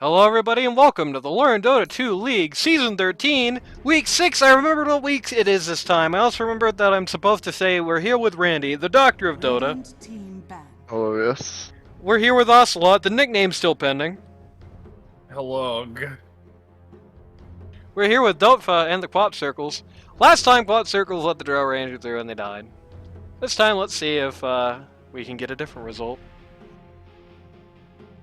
Hello everybody and welcome to the Learn Dota 2 League Season 13, Week 6. I remembered what week it is this time. I also remembered that I'm supposed to say we're here with Randy, the Doctor of Dota. Oh, yes. We're here with Ocelot, the nickname's still pending. Hello. We're here with DotFE and the QoP Circles. Last time QoP Circles let the Drow Ranger through and they died. This time let's see if we can get a different result.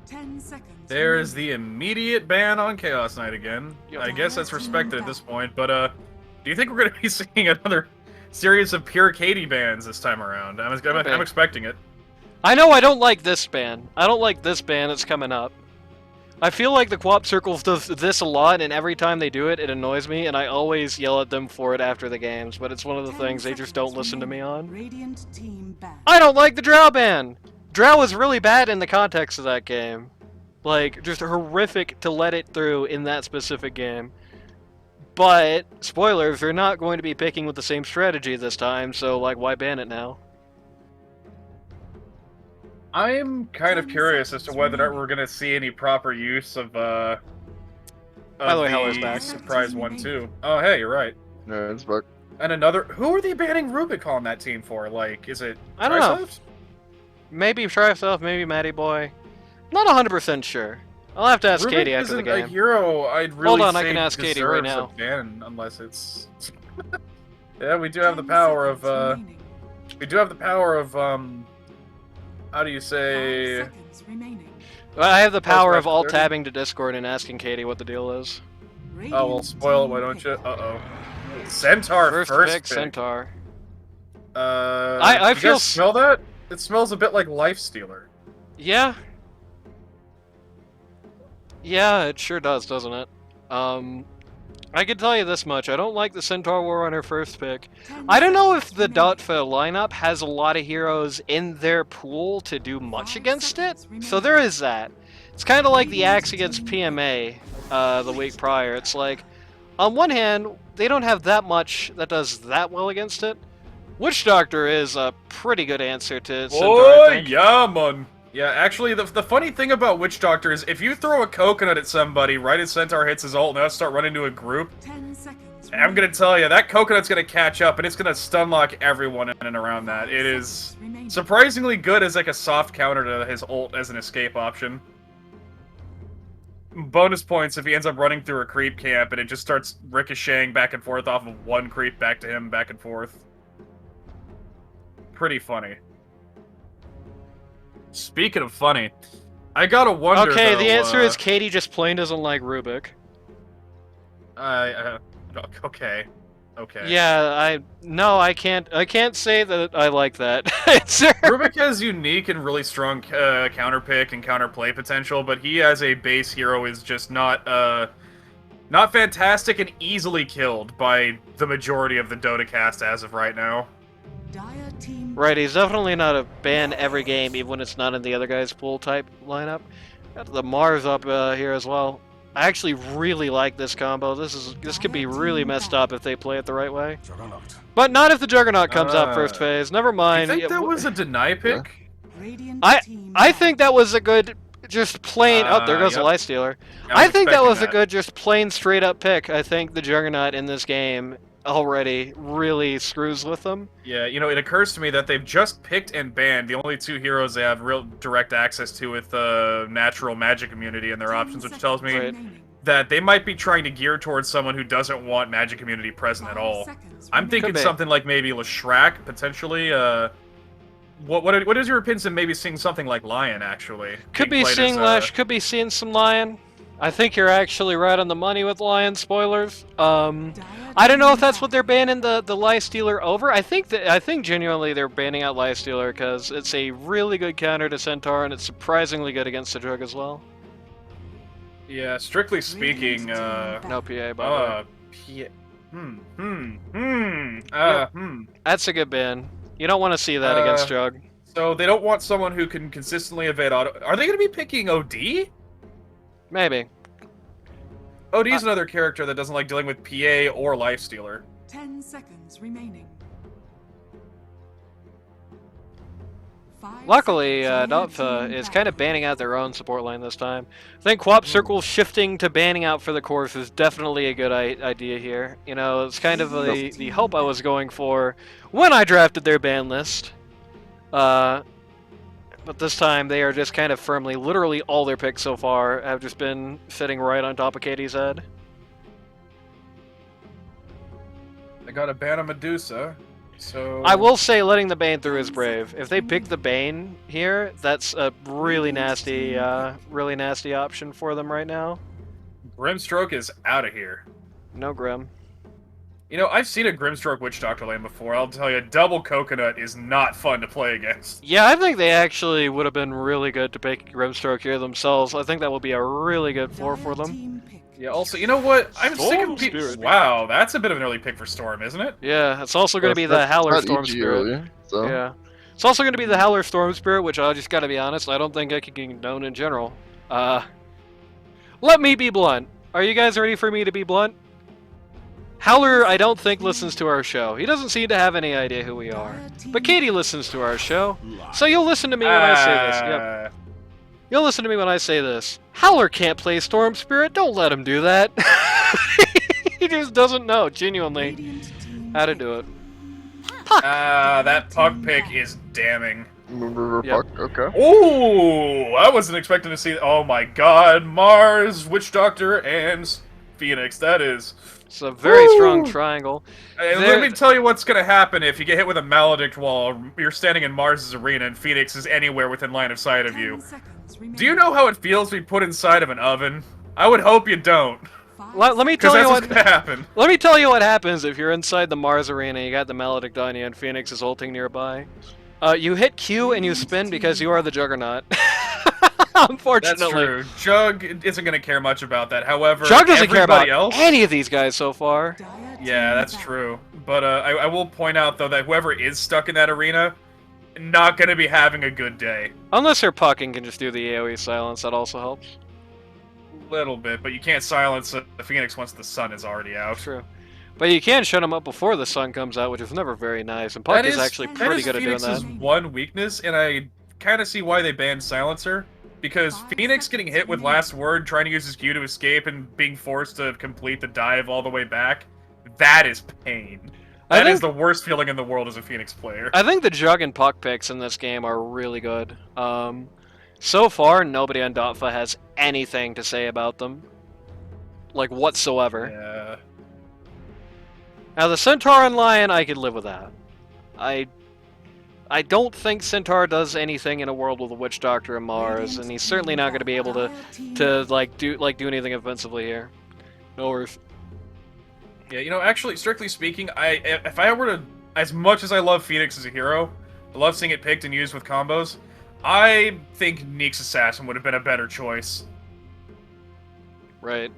10 seconds. There is the immediate ban on Chaos Knight again. Yep. I guess that's respected at this point, but do you think we're going to be seeing another series of pure Katie bans this time around? I'm expecting it. I know I don't like this ban. I don't like this ban that's coming up. I feel like the QoP Circles does this a lot, and every time they do it, it annoys me, and I always yell at them for it after the games, but it's one of the things they just don't listen to me on. Radiant team ban. I don't like the Drow ban! Drow was really bad in the context of that game. Like, just horrific to let it through in that specific game. But, spoilers, they're not going to be picking with the same strategy this time, so, like, why ban it now? I'm kind of curious as to whether or not we're going to see any proper use of, By the way, Heller's back. Surprise 1-2. Oh, hey, you're right. Yeah, it's back. And another... Who are they banning Rubik on that team for? Like, is it... I don't know. Triceps? Maybe Triceps, maybe Matty Boy. Not 100% sure. I'll have to ask Rubik Katie after the isn't a game. hero I'd really Hold on, say I can ask Katie right deserves now. a ban, unless it's... Yeah, we do have the power of, We do have the power of, how do you say... Well, I have the power of Close back alt-tabbing to Discord and asking Katie what the deal is. Oh, well, spoil it, why don't you? Uh-oh. Centaur first pick, pick. Centaur. I I you feel guys smell that? It smells a bit like Lifestealer. Yeah. Yeah, it sure does, doesn't it? I can tell you this much. I don't like the Centaur War on her first pick. I don't know if the DotFE lineup has a lot of heroes in their pool to do much against it. So there is that. It's kind of like the Axe against PMA the week prior. It's like, on one hand, they don't have that much that does that well against it. Witch Doctor is a pretty good answer to Centaur, I Oh, think. yeah, man. Yeah, actually, the funny thing about Witch Doctor is if you throw a coconut at somebody right as Centaur hits his ult and they start running to a group, 10 seconds. I'm gonna tell you, that coconut's gonna catch up and it's gonna stun lock everyone in and around that. It is surprisingly good as like a soft counter to his ult as an escape option. Bonus points if he ends up running through a creep camp and it just starts ricocheting back and forth off of one creep back to him, back and forth. Pretty funny. Speaking of funny, I gotta wonder. Okay, though, the answer is Katie just plain doesn't like Rubik. Okay. Yeah, I can't say that I like that answer. Rubik has unique and really strong counter pick and counter play potential, but he as a base hero is just not fantastic and easily killed by the majority of the Dota cast as of right now. Right, he's definitely not a ban every game, even when it's not in the other guy's pool type lineup. Got the Mars up here as well. I actually really like this combo. This could be really messed up if they play it the right way. But not if the Juggernaut comes out first phase. Never mind. You think that was a deny pick? I think that was a good, just plain. Oh, there goes the Light Stealer. I think that was a good, just plain straight up pick. I think the Juggernaut in this game already really screws with them. Yeah, you know, it occurs to me that they've just picked and banned the only two heroes they have real direct access to with natural magic immunity in their options, which tells me that they might be trying to gear towards someone who doesn't want magic immunity present at all. I'm thinking something like maybe Leshrac, potentially. What is your opinion on maybe seeing something like Lion, actually? Could be seeing Lash, could be seeing some Lion. I think you're actually right on the money with Lion spoilers. I don't know if that's what they're banning the Life Stealer over. I think genuinely they're banning out Life Stealer because it's a really good counter to Centaur and it's surprisingly good against the Drug as well. Yeah, strictly speaking, no PA by the way. That's a good ban. You don't want to see that against Drug. So they don't want someone who can consistently evade auto. Are they going to be picking OD? Maybe. OD's another character that doesn't like dealing with PA or Lifestealer. 10 seconds remaining. Luckily, DotFE is kind of banning out their own support lane this time. I think QoP Circles shifting to banning out for the course is definitely a good idea here. You know, it's kind of the hope I was going for when I drafted their ban list. But this time they are just kind of firmly, literally all their picks so far have just been sitting right on top of Katie's head. I got a ban of Medusa. So I will say letting the Bane through is brave. If they pick the Bane here, that's a really nasty option for them right now. Grimstroke is out of here. No Grim. You know, I've seen a Grimstroke Witch Doctor lane before. I'll tell you, double Coconut is not fun to play against. Yeah, I think they actually would have been really good to pick Grimstroke here themselves. I think that would be a really good floor for them. Yeah, also, you know what? I'm sick of people. Spirit. Wow, that's a bit of an early pick for Storm, isn't it? Yeah, it's also going to be the Howler Storm Spirit. Earlier, so. Yeah. It's also going to be the Howler Storm Spirit, which I just got to be honest, I don't think I can condone in general. Let me be blunt. Are you guys ready for me to be blunt? Howler, I don't think, listens to our show. He doesn't seem to have any idea who we are. But Katie listens to our show, so you'll listen to me when I say this. Yep. You'll listen to me when I say this. Howler can't play Storm Spirit. Don't let him do that. He just doesn't know, genuinely, how to do it. Puck. That Puck pick is damning. Remember Yep. Puck? Okay. Ooh, I wasn't expecting to see. Oh my God, Mars, Witch Doctor, and Phoenix. That is. It's a very strong triangle. Let me tell you what's gonna happen if you get hit with a Maledict while you're standing in Mars's arena and Phoenix is anywhere within line of sight of you. Do you know how it feels to be put inside of an oven? I would hope you don't. Let me Because tell you that's what. what's gonna happen. Let me tell you what happens if you're inside the Mars arena. You got the Maledict on you, and Phoenix is ulting nearby. You hit Q and you spin because you are the Juggernaut. Unfortunately, That's true. Jug isn't gonna care much about that. However, Jug doesn't care about else, any of these guys so far. Yeah, that's true. But I will point out though that whoever is stuck in that arena, not gonna be having a good day. Unless they're pucking, can just do the AoE silence. That also helps. Little bit, but you can't silence the Phoenix once the sun is already out. True. But you can shut them up before the sun comes out, which is never very nice. And Puck is actually pretty good at doing Phoenix's that. one weakness, and I kind of see why they banned Silencer. Because Phoenix getting hit with Last Word, trying to use his Q to escape, and being forced to complete the dive all the way back, that is pain. That is the worst feeling in the world as a Phoenix player. I think the Jug and Puck picks in this game are really good. So far, nobody on DotFE has anything to say about them. Like, whatsoever. Yeah. Now, the Centaur and Lion, I could live with that. I don't think Centaur does anything in a world with a Witch Doctor and Mars, and he's certainly not going to be able to do anything offensively here. No worries. Yeah, you know, actually, strictly speaking, if I were to, as much as I love Phoenix as a hero, I love seeing it picked and used with combos, I think Neek's Assassin would have been a better choice. Right.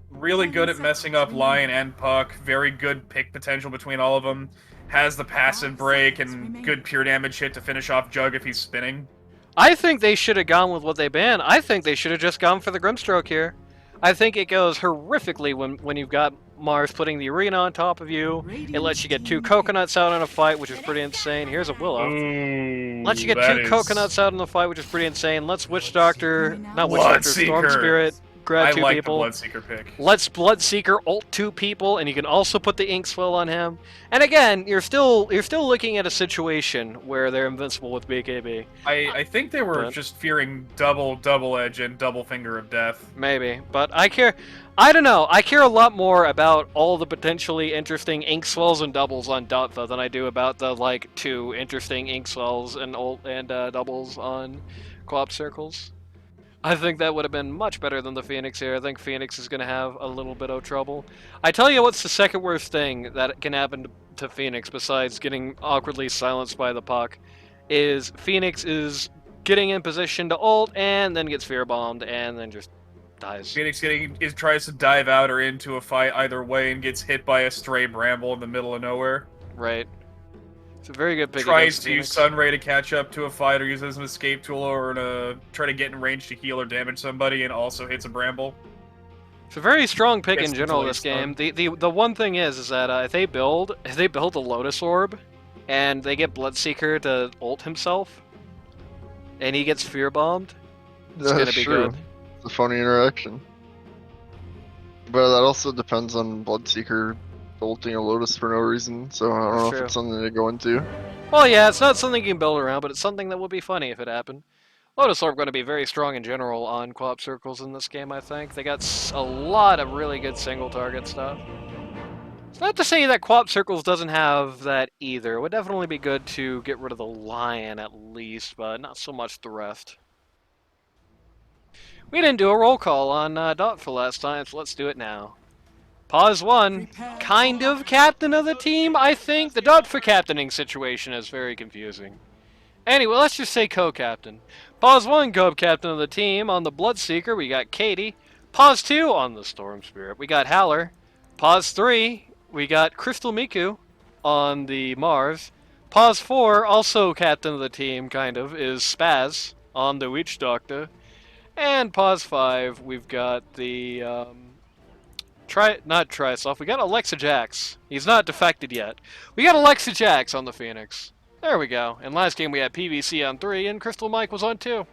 Really good at messing up Lion and Puck, very good pick potential between all of them. Has the passive break and good pure damage hit to finish off Jug if he's spinning. I think they should have gone with what they banned. I think they should have just gone for the Grimstroke here. I think it goes horrifically when you've got Mars putting the arena on top of you. It lets you get 2 coconuts out in a fight, which is pretty insane. Here's a Willow. Lets you get 2 coconuts out in the fight, which is pretty insane. Let's Witch Doctor, not Witch Doctor, Storm Spirit, grab 2 like people. The Bloodseeker pick. Let's Bloodseeker ult 2 people, and you can also put the Ink Swill on him. And again, you're still looking at a situation where they're invincible with BKB. I think they were just fearing double edge and double finger of death. Maybe, but I don't know. I care a lot more about all the potentially interesting ink swells and doubles on DotFE than I do about the, 2 interesting ink swells and doubles on QoP Circles. I think that would have been much better than the Phoenix here. I think Phoenix is going to have a little bit of trouble. I tell you what's the second worst thing that can happen to Phoenix besides getting awkwardly silenced by the Puck is Phoenix is getting in position to ult and then gets fear bombed and then just dies. Phoenix tries to dive out or into a fight either way and gets hit by a stray bramble in the middle of nowhere. Right. It's a very good pick. Tries to use Sunray to catch up to a fight or use it as an escape tool or to try to get in range to heal or damage somebody and also hits a bramble. It's a very strong pick Gets in general totally this game. The one thing is that if they build a Lotus Orb, and they get Bloodseeker to ult himself, and he gets fear bombed, it's gonna be true. good. It's a funny interaction. But that also depends on Bloodseeker ulting a Lotus for no reason, so I don't know if it's something to go into. Well, yeah, it's not something you can build around, but it's something that would be funny if it happened. Lotus Orb going to be very strong in general on QoP Circles in this game, I think. They got a lot of really good single target stuff. It's not to say that QoP Circles doesn't have that either. It would definitely be good to get rid of the Lion at least, but not so much the rest. We didn't do a roll call on DotFE last time, so let's do it now. Pause 1, kind of captain of the team, I think. The DotFE captaining situation is very confusing. Anyway, let's just say co-captain. Pause 1, co-captain of the team. On the Bloodseeker, we got Katie. Pause 2, on the Storm Spirit, we got Haller. Pause 3, we got Crystal Miku on the Mars. Pause 4, also captain of the team, kind of, is Spaz on the Witch Doctor. And pause 5, we've got the, not Trisoft, we got Alexa Jax. He's not defected yet. We got Alexa Jax on the Phoenix. There we go. And last game we had PVC on 3, and Crystal Mike was on 2.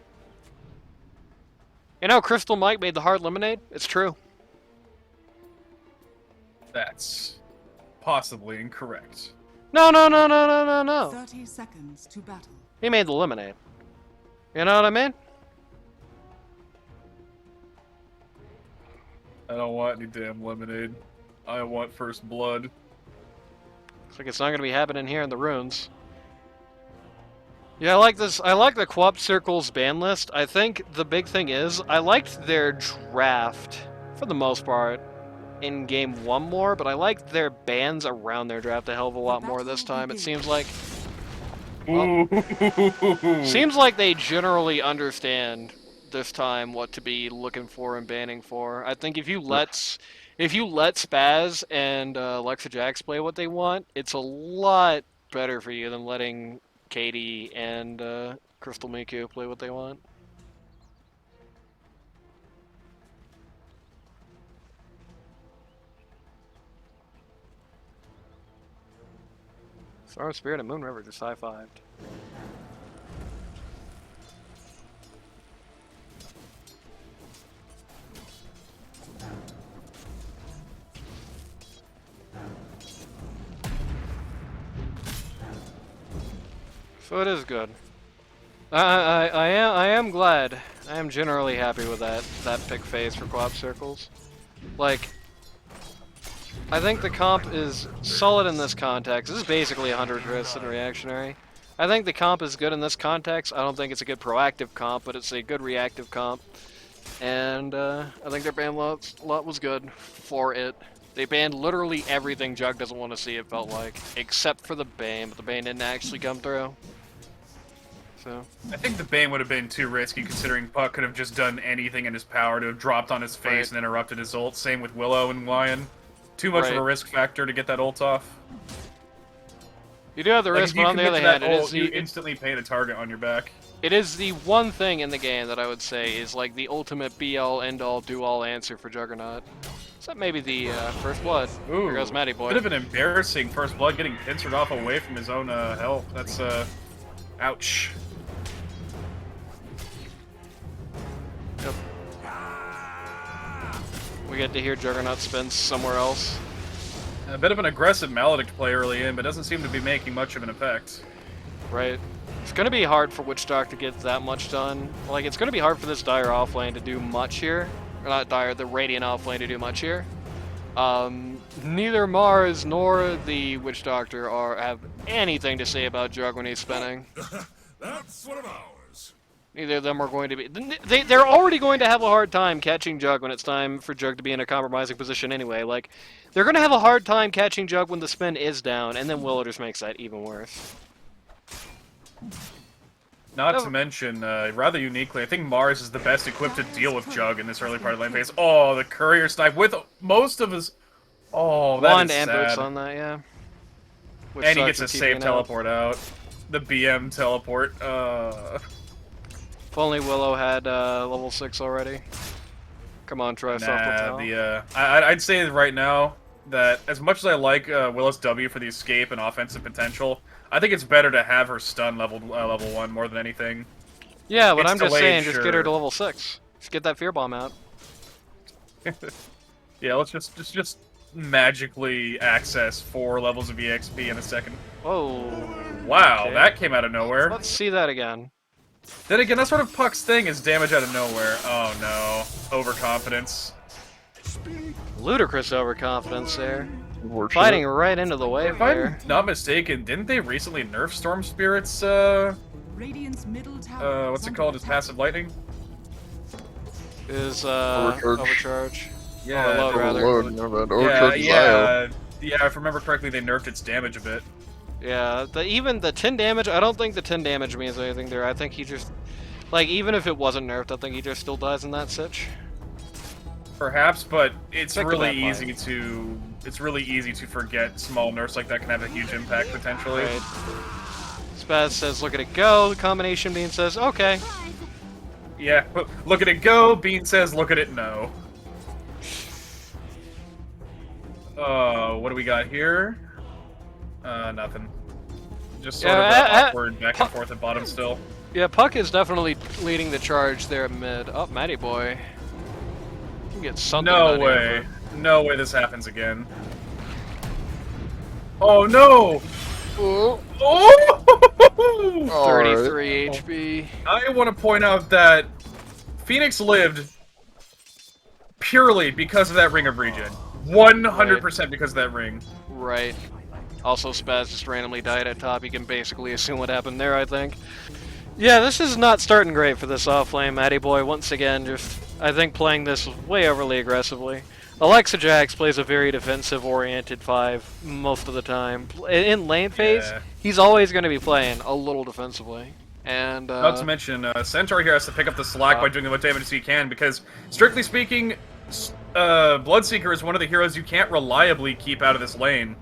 You know, Crystal Mike made the hard lemonade? It's true. That's possibly incorrect. No. 30 seconds to battle. He made the lemonade. You know what I mean? I don't want any damn lemonade. I want first blood. Looks like it's not going to be happening here in the runes. Yeah, I like this. I like the QoP Circles ban list. I think the big thing is, I liked their draft, for the most part, in Game 1 more, but I liked their bans around their draft a hell of a lot more this time. It seems like... Well, seems like they generally understand this time what to be looking for and banning for. I think if you let Spaz and Alexa Jax play what they want, it's a lot better for you than letting Katie and Crystal Miku play what they want. Storm Spirit and Moon River just high-fived. So it is good. I am glad. I am generally happy with that pick phase for QoP Circles. Like, I think the comp is solid in this context. This is basically 100 risks and reactionary. I think the comp is good in this context. I don't think it's a good proactive comp, but it's a good reactive comp. And I think their ban lot was good for it. They banned literally everything Jug doesn't want to see, it felt like. Except for the Bane, but the Bane didn't actually come through. So. I think the Bane would have been too risky, considering Puck could have just done anything in his power to have dropped on his face and interrupted his ult. Same with Willow and Lion. Too much of a risk factor to get that ult off. You do have the risk, but on the other hand, you instantly paint a target on your back. It is the one thing in the game that I would say is like the ultimate be-all, end-all, do-all answer for Juggernaut. Except maybe the First Blood. Ooh, there goes Matty Boy. Bit of an embarrassing First Blood, getting pincered off away from his own health. That's, ouch. Yep. We get to hear Juggernaut spin somewhere else. A bit of an aggressive Maledict play early in, but doesn't seem to be making much of an effect. Right. It's going to be hard for Witch Doctor to get that much done. Like, it's going to be hard for this Dire offlane to do much here. Or not Dire, the Radiant offlane to do much here. Neither Mars nor the Witch Doctor have anything to say about Jug when he's spinning. That's one of ours. Neither of them are going to be... They're already going to have a hard time catching Jug when it's time for Jug to be in a compromising position anyway. Like, they're going to have a hard time catching Jug when the spin is down, and then Willow just makes that even worse. Not to mention, rather uniquely, I think Mars is the best equipped to deal with Jug in this early part of the lane phase. Oh, the Courier Snipe with most of his... Oh, that Wand is and sad. Boots on that, yeah. Which and he sucks gets a for safe TPing teleport out. The BM teleport. If only Willow had level 6 already. Come on, try Nah, I'd say right now that as much as I like Willow's W for the escape and offensive potential, I think it's better to have her stun level 1 more than anything. Yeah, but It's I'm just delayed, saying, just get her sure. to level 6. Just get that fear bomb out. Yeah, let's just magically access 4 levels of EXP in a second. Whoa. Wow, Okay. that came out of nowhere. Let's see that again. Then again, that's sort of Puck's thing, is damage out of nowhere. Oh no. Overconfidence. Ludicrous overconfidence there. Unfortunate. Fighting right into the wave If there. I'm not mistaken, didn't they recently nerf Storm Spirit's, Radiant's middle tower what's it called? His passive lightning? Is, Overcharge. overcharge. Yeah, Overload, rather. Overload, my bad. Yeah, Overcharge is IO. yeah, if I remember correctly, they nerfed its damage a bit. Yeah, even the 10 damage, I don't think the 10 damage means anything there. I think he just, like, even if it wasn't nerfed, I think he just still dies in that sitch. Perhaps, but it's Back to really that easy to forget small nerfs like that can have a huge impact potentially. Right. Spaz says, look at it go. The combination bean says, okay. Yeah, look at it go. Bean says, look at it no. What do we got here? Nothing. Just sort of awkward back and forth at bottom still. Yeah, Puck is definitely leading the charge there at mid. Oh, Matty boy. You can get something No out of way. here. No way this happens again. Oh no! Oh, Oh! 33 HP. I want to point out that Phoenix lived purely because of that ring of regen. 100% because of that ring. Right. Also, Spaz just randomly died at top. You can basically assume what happened there, I think. Yeah, this is not starting great for this off-lane. Matty boy, once again, just, I think, playing this way overly aggressively. Alexa Jax plays a very defensive-oriented 5 most of the time. In lane phase, Yeah. he's always going to be playing a little defensively. And, Not to mention, Centaur here has to pick up the slack by doing what damage as he can, because, strictly speaking, Bloodseeker is one of the heroes you can't reliably keep out of this lane.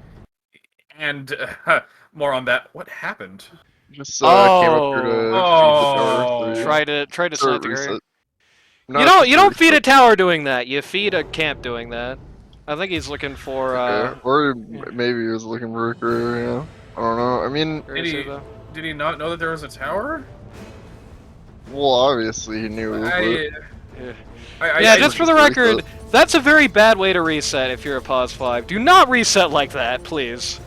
And, more on that. What happened? just came up here to feed the Oh. tower. Try to Or snipe the reset. guy. Not You don't reset. feed a tower doing that. You feed a camp doing that. I think he's looking for, Okay. Or maybe he was looking for a career, yeah. I don't know. I mean, where is he, though? Did he not know that there was a tower? well, obviously he knew. Yeah, Yeah, just for the just record, reset. that's a very bad way to reset if you're a pause 5. Do not reset like that, please.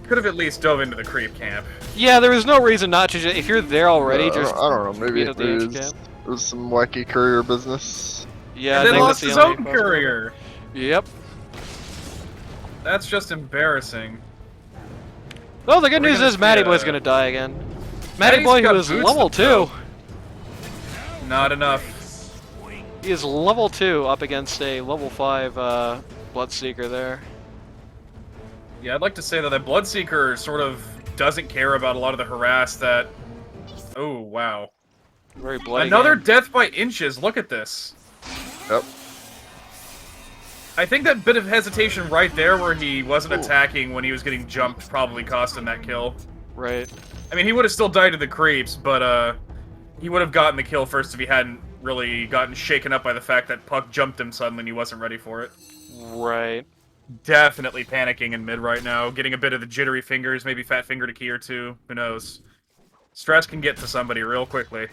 could have at least dove into the creep camp. Yeah, there was no reason not to. If you're there already, just I don't know. Maybe beat up the ancient it camp. was some wacky courier business. Yeah, And I then think lost that's his the only own possible- courier. Yep. That's just embarrassing. Well, the good We're news gonna is Matty see, Boy's gonna die again. Matty Matty's Boy, who got is boots level though. 2. Not enough. He is level 2 up against a level 5 Bloodseeker there. Yeah, I'd like to say that that Bloodseeker sort of doesn't care about a lot of the harass that... Oh, wow. Very bloody. Another game. death by inches, look at this. Yep. I think that bit of hesitation right there where he wasn't attacking when he was getting jumped probably cost him that kill. Right. I mean, he would have still died to the creeps, but he would have gotten the kill first if he hadn't really gotten shaken up by the fact that Puck jumped him suddenly and he wasn't ready for it. Right. Definitely panicking in mid right now, getting a bit of the jittery fingers, maybe fat fingered a key or two, who knows. Stress can get to somebody real quickly.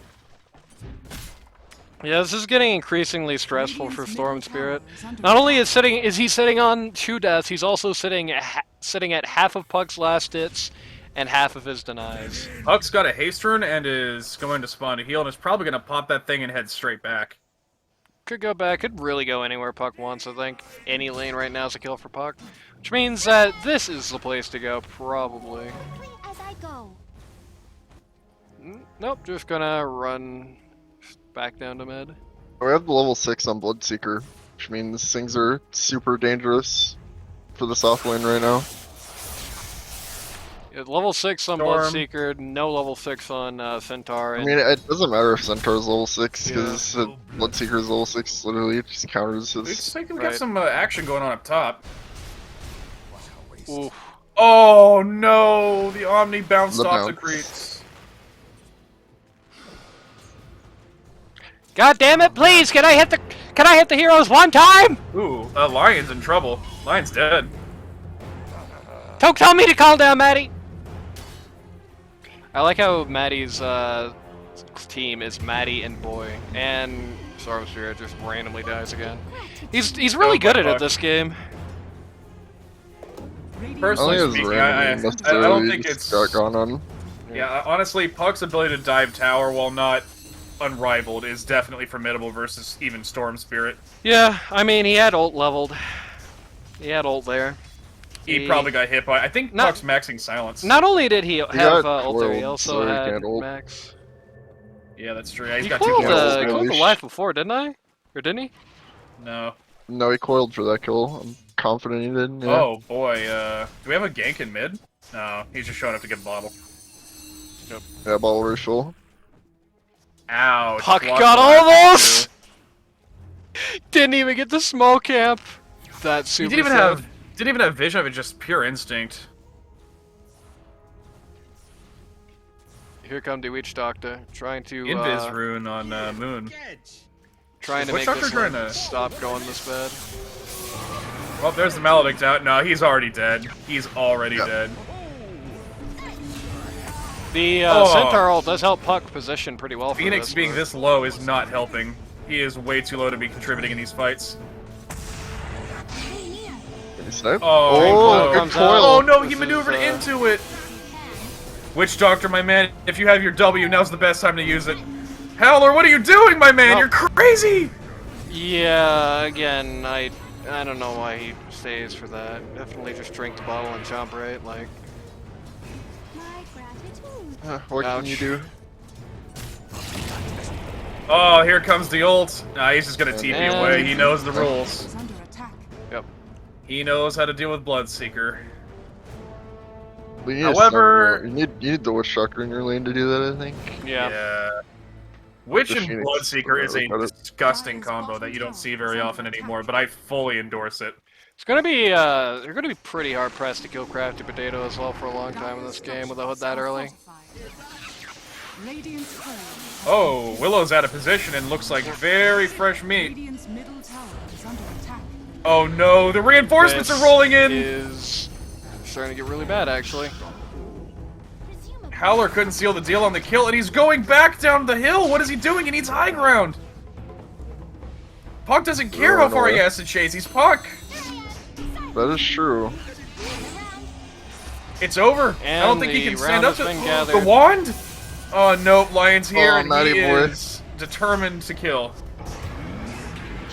Yeah, this is getting increasingly stressful for Storm Spirit. Not only is he sitting on 2 deaths, he's also sitting at half of Puck's last hits and half of his denies. Puck's got a haste rune and is going to spawn to heal and is probably going to pop that thing and head straight back. Could go back, could really go anywhere Puck wants, I think. Any lane right now is a kill for Puck. Which means that this is the place to go, probably. As I go. Nope, just gonna run back down to mid. We have the level 6 on Bloodseeker, which means things are super dangerous for the soft lane right now. Yeah, level 6 on Storm. Bloodseeker, no level 6 on Centaur. I And mean, it doesn't matter if Centaur's level 6, Yeah. because Bloodseeker's level 6 literally just counters Looks his... like we've Right. got some action going on up top. oof. Oh no! The Omni bounced The off the bounce. creeps. God damn it, please, can I hit the heroes one time? Ooh, Lion's in trouble. Lion's dead. Don't tell me to calm down, Maddie. I like how Maddie's team is Maddie and Boy, and Storm Spirit just randomly dies again. He's really good at it this game. Personally speaking, I don't think it's got gone on. Yeah, honestly, Puck's ability to dive tower while not unrivaled is definitely formidable versus even Storm Spirit. Yeah, I mean, he had ult leveled. He had ult there. He probably got hit by. I think Puck's maxing silence. Not only did he have ult there, he also so had ult. max. Yeah, that's true. Yeah, he's He got coiled, two kills. coiled the life before, didn't I? Or didn't he? No. No, he coiled for that kill. I'm confident he did. Yeah. Oh boy, do we have a gank in mid? No, he's just showing up to get a bottle. Yeah, bottle refill. Ouch. Puck blocked got the all last those! Didn't even get the smoke camp. That's two. super He sad. didn't even have vision of it, just pure instinct. Here come the Witch Doctor, trying to Invis rune on Moon. trying to Witch make Doctor this trying one to- stop going this bad. Well, there's the Maledict out. No, he's already dead. He's already dead. The Oh. Centaur ult does help Puck position pretty well for Phoenix this, being but- this low is not helping. He is way too low to be contributing in these fights. Did he snipe? Oh, good comes coil. out. Oh no, he This is, maneuvered into it! Witch Doctor, my man, if you have your W, now's the best time to use it. Howler, what are you doing, my man? Oh. You're crazy! Yeah, again, I don't know why he stays for that. Definitely just drink the bottle and jump right, like... What can you Ouch. do? Oh, here comes the ult. Nah, he's just gonna TP And- away. He knows the rules. Is under attack. Yep. He knows how to deal with Bloodseeker. We need However- you need the Witch Doctor in your lane to do that, I think. Yeah. Witch The and Phoenix Bloodseeker is a got it. disgusting combo that you don't see very often anymore, but I fully endorse it. It's gonna be, they're gonna be pretty hard pressed to kill Crafty Potato as well for a long time in this game without that early. Radiant's courier. Oh, Willow's out of position and looks like very fresh meat. Radiant's middle tower is under attack. Oh no, the reinforcements This are rolling in! is starting to get really bad, actually. Howler couldn't seal the deal on the kill, and he's going back down the hill! What is he doing? He needs high ground! Puck doesn't care how far he has to chase, he's Puck! That is true. It's over! I don't And think he the can stand up round to has been the gathered. wand! Oh nope, Lion's here, Oh, and naughty he boy. is determined to kill.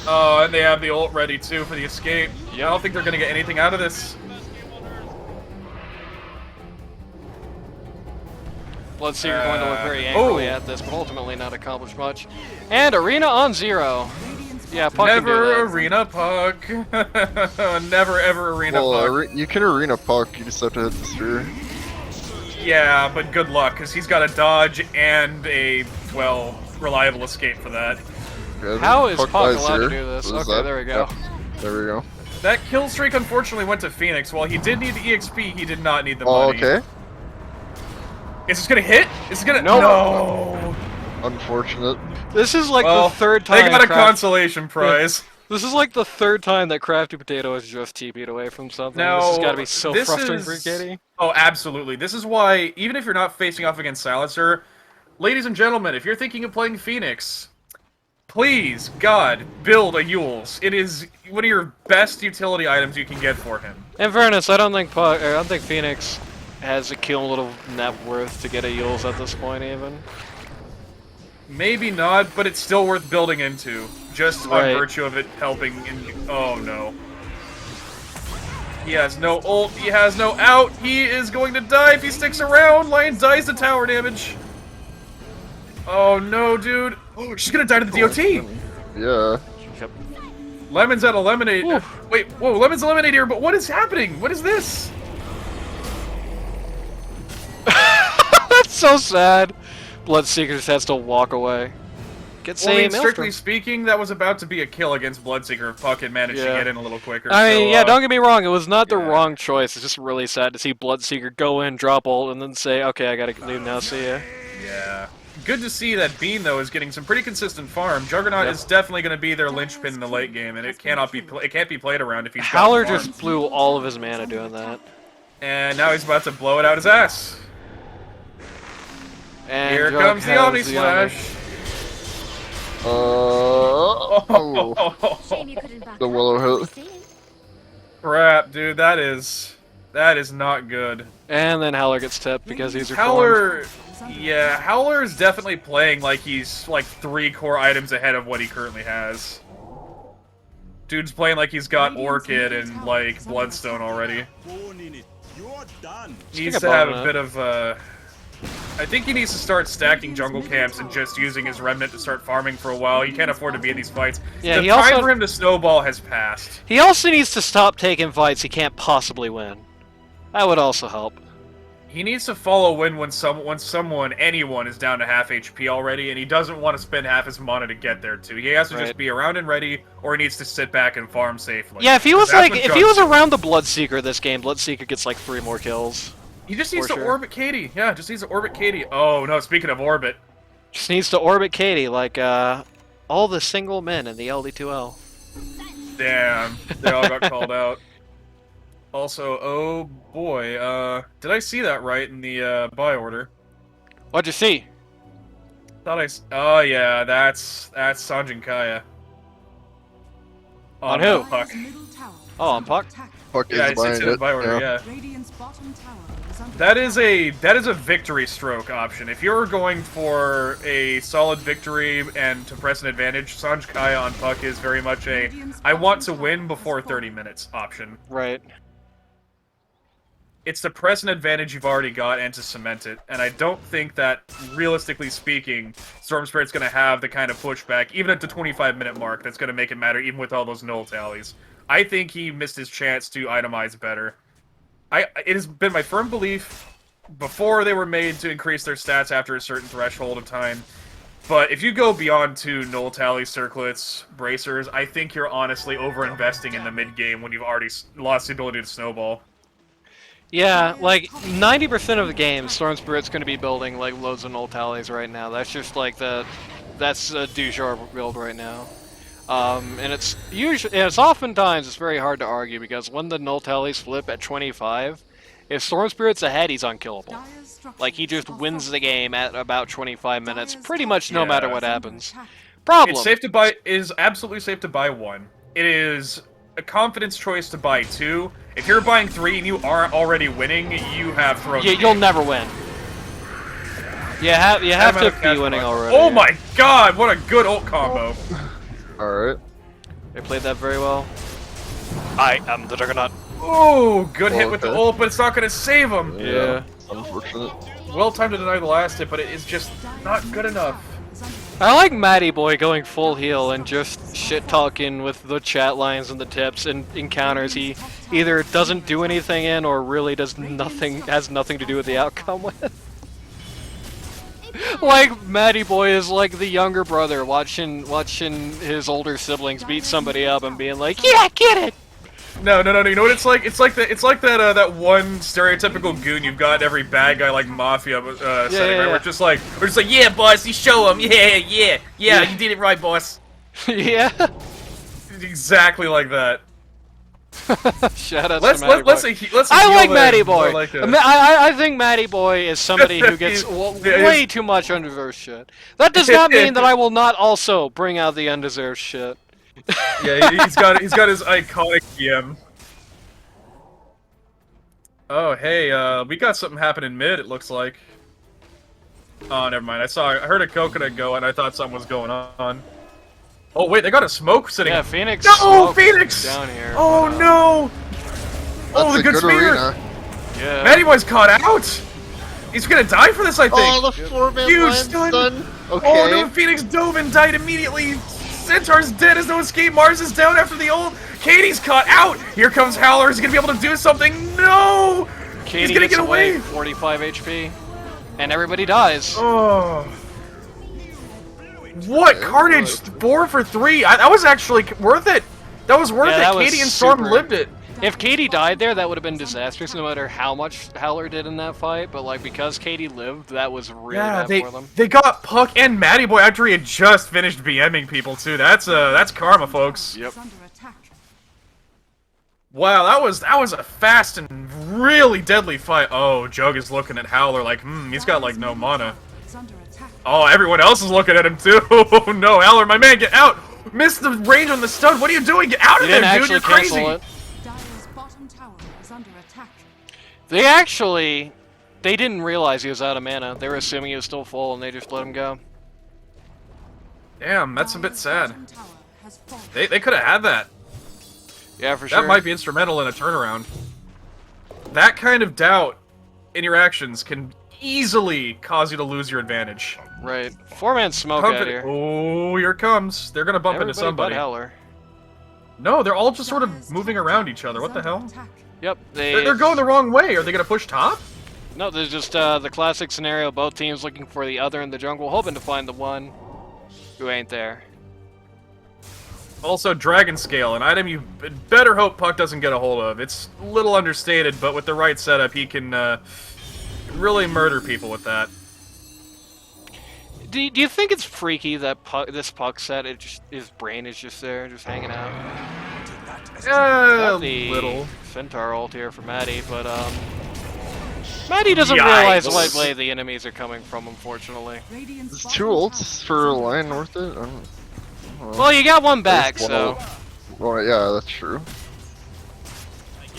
Oh, and they have the ult ready too for the escape. I don't think they're gonna get anything out of this. Bloodseeker going to look very angrily at this, but ultimately not accomplish much. And Arena on 0. Yeah, Puck can do Never that. arena Puck. Never ever arena Well, Puck. you can arena Puck, you just have to hit the sphere. Yeah, but good luck, because he's got a dodge and a, well, reliable escape for that. Yeah, How is Puck Puck dies allowed to here. do this? What is Okay, that? there we go. Yep. There we go. That kill streak unfortunately went to Phoenix. While he did need the EXP, he did not need the Oh, money. okay. Is this gonna hit? Is this gonna... Nope. No! Unfortunate. This is like Well, the third time. they got a Craft- consolation prize. This is like the third time that Crafty Potato has just TP'd away from something. Now, this has got to be so this frustrating for is- Katie. Oh, absolutely. This is why, even if you're not facing off against Silencer, ladies and gentlemen, if you're thinking of playing Phoenix, please, God, build a Yules. It is one of your best utility items you can get for him. In fairness, I don't think Phoenix has a cumulative net worth to get a Yules at this point, even. Maybe not, but it's still worth building into, just Right. on virtue of it helping in... Oh, no. He has no ult, he has no out, he is going to die if he sticks around! Lion dies to tower damage! Oh no, dude! Oh, she's gonna die to the DOT! Yeah. Lemon's out of lemonade. Ooh. Wait, whoa, Lemon's eliminated here, but what is happening? What is this? That's so sad. Bloodseeker just has to walk away. Get Well, I mean, same strictly Maelstrom. speaking, that was about to be a kill against Bloodseeker if Puck had managed to Yeah. get in a little quicker. I mean, so, yeah, don't get me wrong, it was not the yeah. wrong choice. It's just really sad to see Bloodseeker go in, drop ult, and then say, okay, I gotta leave now, see ya. Yeah. Good to see that Bean, though, is getting some pretty consistent farm. Juggernaut Yep. is definitely going to be their linchpin in the late game, and it can't be played around if he's got Howler farm. just blew all of his mana doing that. And now he's about to blow it out his ass. And Here Jug comes the has Omni the Omni. Slash. Oh, Shame you couldn't back the up willow what hit. you were saying. Crap, dude, that is not good. And then Howler gets tipped because he's reformed. Howler is definitely playing like he's like 3 core items ahead of what he currently has. Dude's playing like he's got Orchid and like Bloodstone already. He needs to have a bit of I think he needs to start stacking jungle camps and just using his remnant to start farming for a while. He can't afford to be in these fights. Yeah, the time for him to snowball has passed. He also needs to stop taking fights he can't possibly win. That would also help. He needs to follow when anyone is down to half HP already, and he doesn't want to spend half his mana to get there too. He has to just be around and ready, or he needs to sit back and farm safely. Yeah, if he was around the Bloodseeker this game, Bloodseeker gets like 3 more kills. He just needs to orbit Katie. Yeah, just needs to orbit Katie. Oh no, speaking of orbit. Just needs to orbit Katie like all the single men in the LD2L. Damn, they all got called out. Also, oh boy, did I see that right in the buy order? What'd you see? Oh yeah, that's Sanjin Kaya. On who? Puck. Oh, on Puck? Puck Yeah, is it's buying in the it. buy order, yeah. Radiant's bottom tower is under That is a victory stroke option. If you're going for a solid victory and to press an advantage, Sanj Kaya on Puck is very much a I want to win before 30 minutes option. Right. It's to press an advantage you've already got and to cement it. And I don't think that, realistically speaking, Storm Spirit's going to have the kind of pushback, even at the 25-minute mark, that's going to make it matter, even with all those null tallies. I think he missed his chance to itemize better. It has been my firm belief, before they were made to increase their stats after a certain threshold of time, but if you go beyond 2 null tally circlets, bracers, I think you're honestly over-investing in the mid-game when you've already lost the ability to snowball. Yeah, like 90% of the game, Storm Spirit's going to be building like loads of null tallies right now. That's just like that's a du jour build right now. And it's oftentimes it's very hard to argue because when the null tallies flip at 25, if Storm Spirit's ahead, he's unkillable. Like he just wins the game at about 25 minutes, pretty much no matter what happens. Problem. It's safe to buy. It is absolutely safe to buy 1. It is a confidence choice to buy 2. If you're buying 3 and you aren't already winning, you have thrown. Yeah, you'll never win. You have to be winning already. Oh my god, what a good ult combo. Alright. They played that very well. I am the Juggernaut. Oh, good hit with the ult, but it's not going to save him. Yeah. Unfortunate. Well timed to deny the last hit, but it is just not good enough. I like Matty Boy going full heal and just shit-talking with the chat lines and the tips and encounters he either doesn't do anything in or really has nothing to do with the outcome with. Like, Matty Boy is like the younger brother watching his older siblings beat somebody up and being like, yeah, get it! No. You know what it's like? It's like that one stereotypical goon you've got in every bad guy like mafia setting, right? We're just like, yeah, boss, you show him, yeah, you did it right, boss. Yeah. Exactly like that. Shout out let's to Matty Boy. I like Matty Boy. Like I think Matty Boy is somebody who gets way too much undeserved shit. That does not mean that I will not also bring out the undeserved shit. Yeah, he's got his iconic PM. Oh, hey, we got something happening mid, it looks like. Oh, never mind. I heard a coconut go, and I thought something was going on. Oh, wait, they got a smoke sitting. Yeah, Phoenix. No, Phoenix! Down here. Oh, no! Oh, the good spear! Yeah. Matty Boy's caught out! He's gonna die for this, I think! Oh, the 4-man Huge stun! Okay. Oh, no, Phoenix dove and died immediately! Centaur's dead, has no escape, Mars is down after the ult! Katie's caught out! Here comes Howler, he's gonna be able to do something! No! Katie he's gonna gets get away! 45 HP. And everybody dies. Oh. What? Carnage 4 for 3? That was actually worth it! That was worth it! Katie and Storm lived it! If Katie died there, that would have been disastrous no matter how much Howler did in that fight, but like because Katie lived, that was really bad for them. They got Puck and Matty Boy after he had just finished BMing people too. That's karma, folks. Yep. Wow, that was a fast and really deadly fight. Oh, Jug is looking at Howler like, he's got like no mana. is under attack. Oh, everyone else is looking at him too. Oh no, Aller, my man, get out! Missed the range on the stun. What are you doing? Get out of there, dude! You're crazy. It. Dire's bottom tower is under attack. They didn't realize he was out of mana. They were assuming he was still full, and they just let him go. Damn, that's a bit Dire's sad. bottom tower has fallen. They could have had that. Yeah, for sure. That might be instrumental in a turnaround. That kind of doubt in your actions can easily cause you to lose your advantage. Right. 4-man smoke out here. Oh, here it comes. They're gonna bump into somebody. But Heller. No, they're all just sort of Dire's moving top around tower each other. is What the under hell? attack. Yep. They're going the wrong way. Are they gonna push top? No, there's just the classic scenario. Both teams looking for the other in the jungle, hoping to find the one who ain't there. Also, Dragon Scale, an item you better hope Puck doesn't get a hold of. It's a little understated, but with the right setup, he can really murder people with that. Do you think it's freaky that this Puck set, his brain is just there, just hanging out? A The little. Fintar ult here for Maddie, but Maddie doesn't Yikes. realize what way the enemies are coming from, unfortunately. Radiant's Is bottom 2 tower ults is for a under line attack. worth it? I don't know. Well, you got one back, There's one so... ult. Well, yeah, that's true.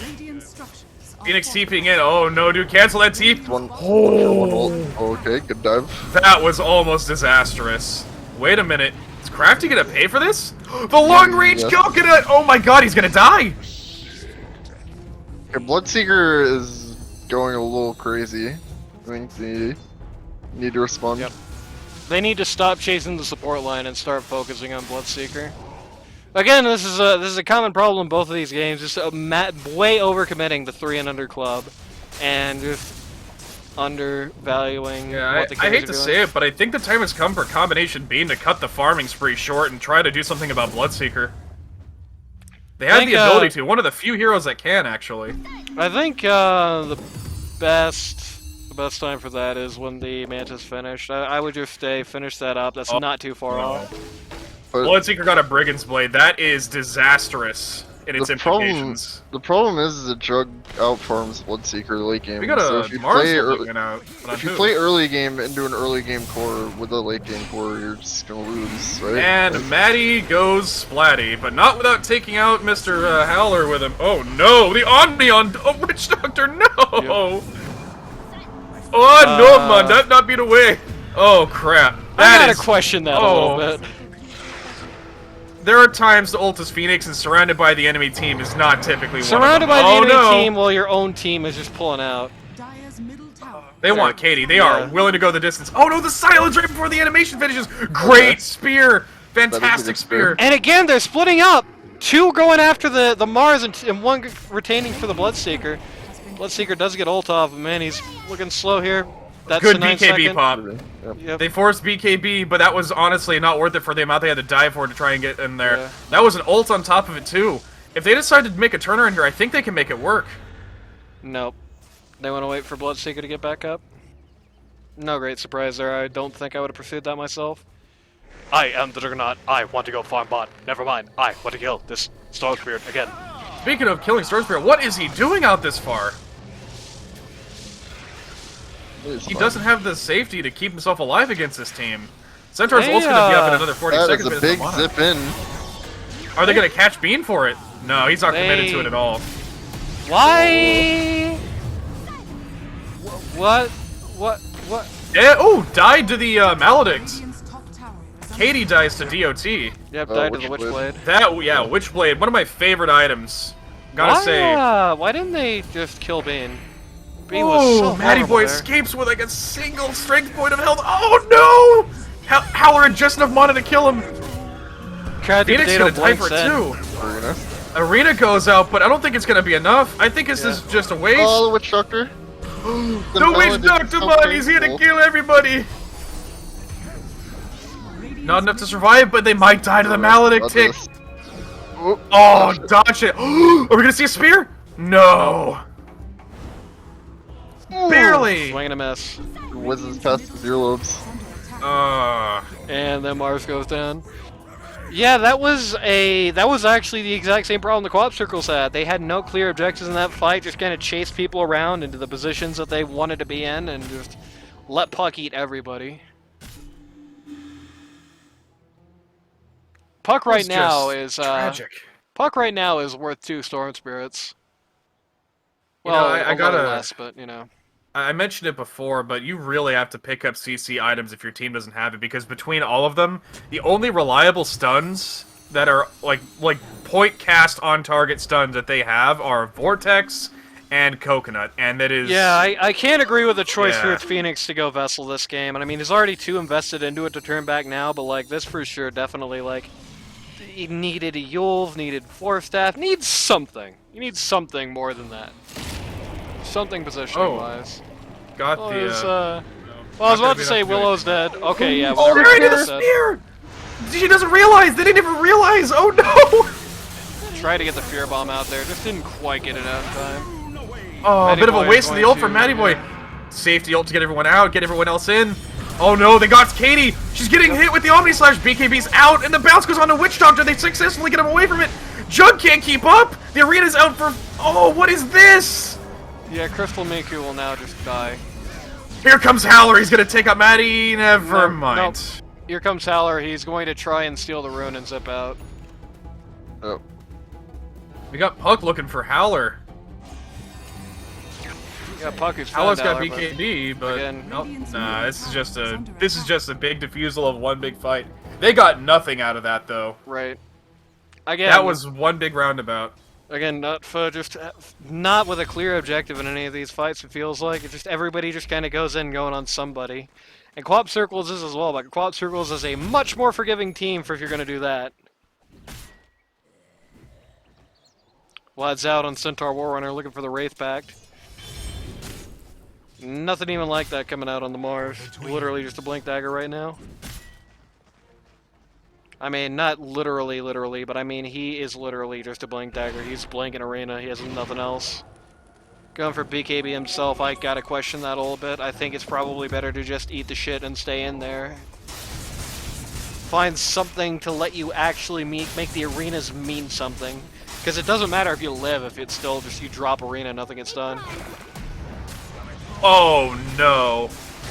Radiant structures are Phoenix falling. TPing in. Oh no, dude, cancel that TP. One ult. Okay, good dive. That was almost disastrous. Wait a minute. Is Crafty gonna pay for this? The long range Yes. coconut! Oh my god, he's gonna die! Okay, Bloodseeker is going a little crazy. I think they need to respond. Yep. They need to stop chasing the support line and start focusing on Bloodseeker. Again, this is a common problem in both of these games. Just way overcommitting the 3 and under club, and just undervaluing. Yeah, what the I kids hate are to doing. say it, but I think the time has come for CombinationBean to cut the farming spree short and try to do something about Bloodseeker. They have the ability to. One of the few heroes that can, actually. I think the best time for that is when the Mantis finished. I would just finish that up. That's not too far off. But Bloodseeker got a Brigand's Blade. That is disastrous in its the problem, implications. the problem is the drug outfarms Bloodseeker late game. We got so a if you Mars play looking out. But on if you who? play early game into an early game core with a late game core, you're just gonna lose, right? And Like, Maddie goes splatty, but not without taking out Mr. Howler with him. Oh no, the Omnion! Oh, Witch Doctor, no! Oh no, man, that not be the way. Oh crap! I That gotta is. question that a oh. little bit. There are times the ult is Phoenix and surrounded by the enemy team is not typically Surrounded one by of them. the enemy Oh, no. team while your own team is just pulling out. Dire's middle tower. They want Katie. They Yeah. are willing to go the distance. Oh no, the silence right before the animation finishes. Great spear. Fantastic good spear. spear. And again, they're splitting up. 2 going after the Mars and 1 retaining for the Bloodseeker. Bloodseeker does get ult off, but man, he's looking slow here. That's Good a 9 BKB second. pop. Yep. They forced BKB, but that was honestly not worth it for the amount they had to die for to try and get in there. Yeah. That was an ult on top of it too. If they decide to make a turnaround here, I think they can make it work. Nope. They want to wait for Bloodseeker to get back up. No great surprise there. I don't think I would have pursued that myself. I am the Juggernaut. I want to go farm bot. Never mind. I want to kill this Stormspirit again. Speaking of killing Storm Spirit, what is he doing out this far? it's He fine. doesn't have the safety to keep himself alive against this team. Centaur's ult's gonna be up in another 40 That seconds. is a but big it's not. zip in. Are they gonna catch Bean for it? No, he's not committed to it at all. Why? What? Yeah, oh, died to the Maledict. Radiant's top tower is under Katie dies to DOT. Yep, died to the Witchblade. Witchblade. That, yeah, Witchblade, one of my favorite items. Gotta say. Why didn't they just kill Bean? Bean was so Matty horrible Boy there. escapes with like a single strength point of health. Oh no! Howler had just enough mana to kill him. Tried to Phoenix potato gonna die for blinks it in. too. Arena. Arena goes out, but I don't think it's gonna be enough. I think this is just a waste. Oh, the Witch Doctor. The Witch Doctor man, he's here to kill everybody. Not enough to survive, but they might die to the Maledict tick. Oh, dodge it. Are we gonna see a spear? No. Barely. Swing and a miss. Whizzes past his earlobes. And then Mars goes down. Yeah, that was actually the exact same problem the QoP Circles had. They had no clear objectives in that fight, just kind of chased people around into the positions that they wanted to be in, and just let Puck eat everybody. Puck right now is tragic. Puck right now is worth 2 Storm Spirits. You Well, know, I a gotta. little less, but you know. I mentioned it before, but you really have to pick up CC items if your team doesn't have it, because between all of them, the only reliable stuns that are like point cast on target stuns that they have are Vortex and Coconut, and that is... Yeah, I can't agree with the choice Yeah. for Phoenix to go Vessel this game, and I mean, he's already too invested into it to turn back now, but like, this for sure definitely, like, he needed a Yulv, needed Force Staff, needs something. You need something more than that. Something positioning-wise. Got Well, the... well, I was about to say Willow's dead. Okay, yeah, Oh, whatever. they're into the Willow's dead. spear! She doesn't realize! They didn't even realize! Oh no! Tried to get the Fear Bomb out there, just didn't quite get it out in time. Oh, a bit of a Boy waste of the ult from Matty Boy. Safety ult to get everyone out, get everyone else in. Oh no, they got Katie! She's getting hit with the Omni Slash, BKB's out, and the bounce goes on to Witch Doctor. They successfully get him away from it. Jug can't keep up! The arena's out for... Oh, what is this? Yeah, Crystal Miku will now just die. Here comes Howler, he's gonna take out Maddie. Never No, mind. nope. Here comes Howler, he's going to try and steal the rune and zip out. Oh. We got Puck looking for Howler. Yeah, Puck is Howler's got Howler, BKB, but again, nope. Nah, this is just a big diffusal of one big fight. They got nothing out of that though. Right. Again, That was one big roundabout. again, just not with a clear objective in any of these fights. It feels like it's just everybody just kind of goes in going on somebody, and QoP Circles is as well. But QoP Circles is a much more forgiving team for if you're going to do that. Vlad's out on Centaur Warrunner looking for the Wraith Pact. Nothing even like that coming out on the Mars. Literally just a Blink Dagger right now. I mean, not literally, but I mean, he is literally just a Blink Dagger. He's blanking Arena, he has nothing else. Going for BKB himself, I gotta question that a little bit. I think it's probably better to just eat the shit and stay in there. Find something to let you actually make the arenas mean something. Because it doesn't matter if you live, if it's still just you drop Arena, nothing gets done. Oh no.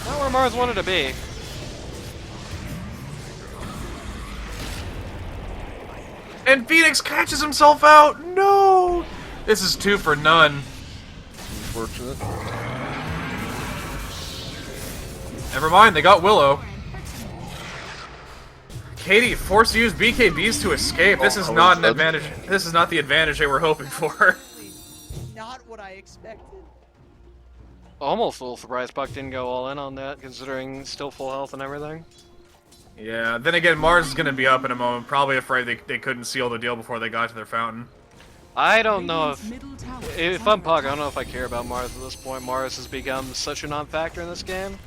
Not where Mars wanted to be. And Phoenix catches himself out! No! This is 2 for none. Unfortunate. Never mind, they got Willow. Katie forced to use BKBs to escape. This is not an advantage. This is not the advantage they were hoping for. Not what I expected. Almost a little surprised Puck didn't go all in on that, considering still full health and everything. Yeah, then again, Mars is going to be up in a moment. Probably afraid they couldn't seal the deal before they got to their fountain. I don't know Radiant's middle tower is if under I'm Puck, I attack. don't know if I care about Mars at this point. Mars has become such a non-factor in this game.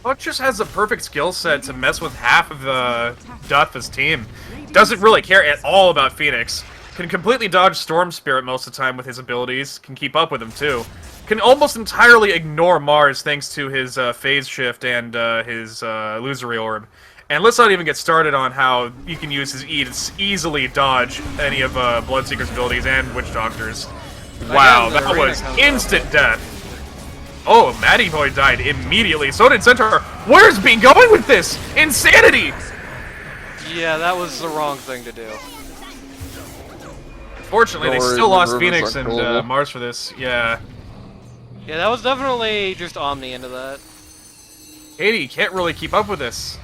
Puck just has the perfect skill set to mess with half of the DotFE's team. Doesn't really care at all about Phoenix. Can completely dodge Storm Spirit most of the time with his abilities. Can keep up with him too. Can almost entirely ignore Mars thanks to his phase shift and his illusory orb. And let's not even get started on how you can use his E to easily dodge any of Bloodseeker's abilities and Witch Doctor's. Wow, Again, the that arena was comes instant death. Oh, Matty Boy died immediately. So did Centaur. Where's Bean going with this? Insanity! Yeah, that was the wrong thing to do. Fortunately, they Don't worry, still the lost river's Phoenix and unkillable. Mars for this. Yeah. Yeah, that was definitely just Omni into that. Katie can't really keep up with this.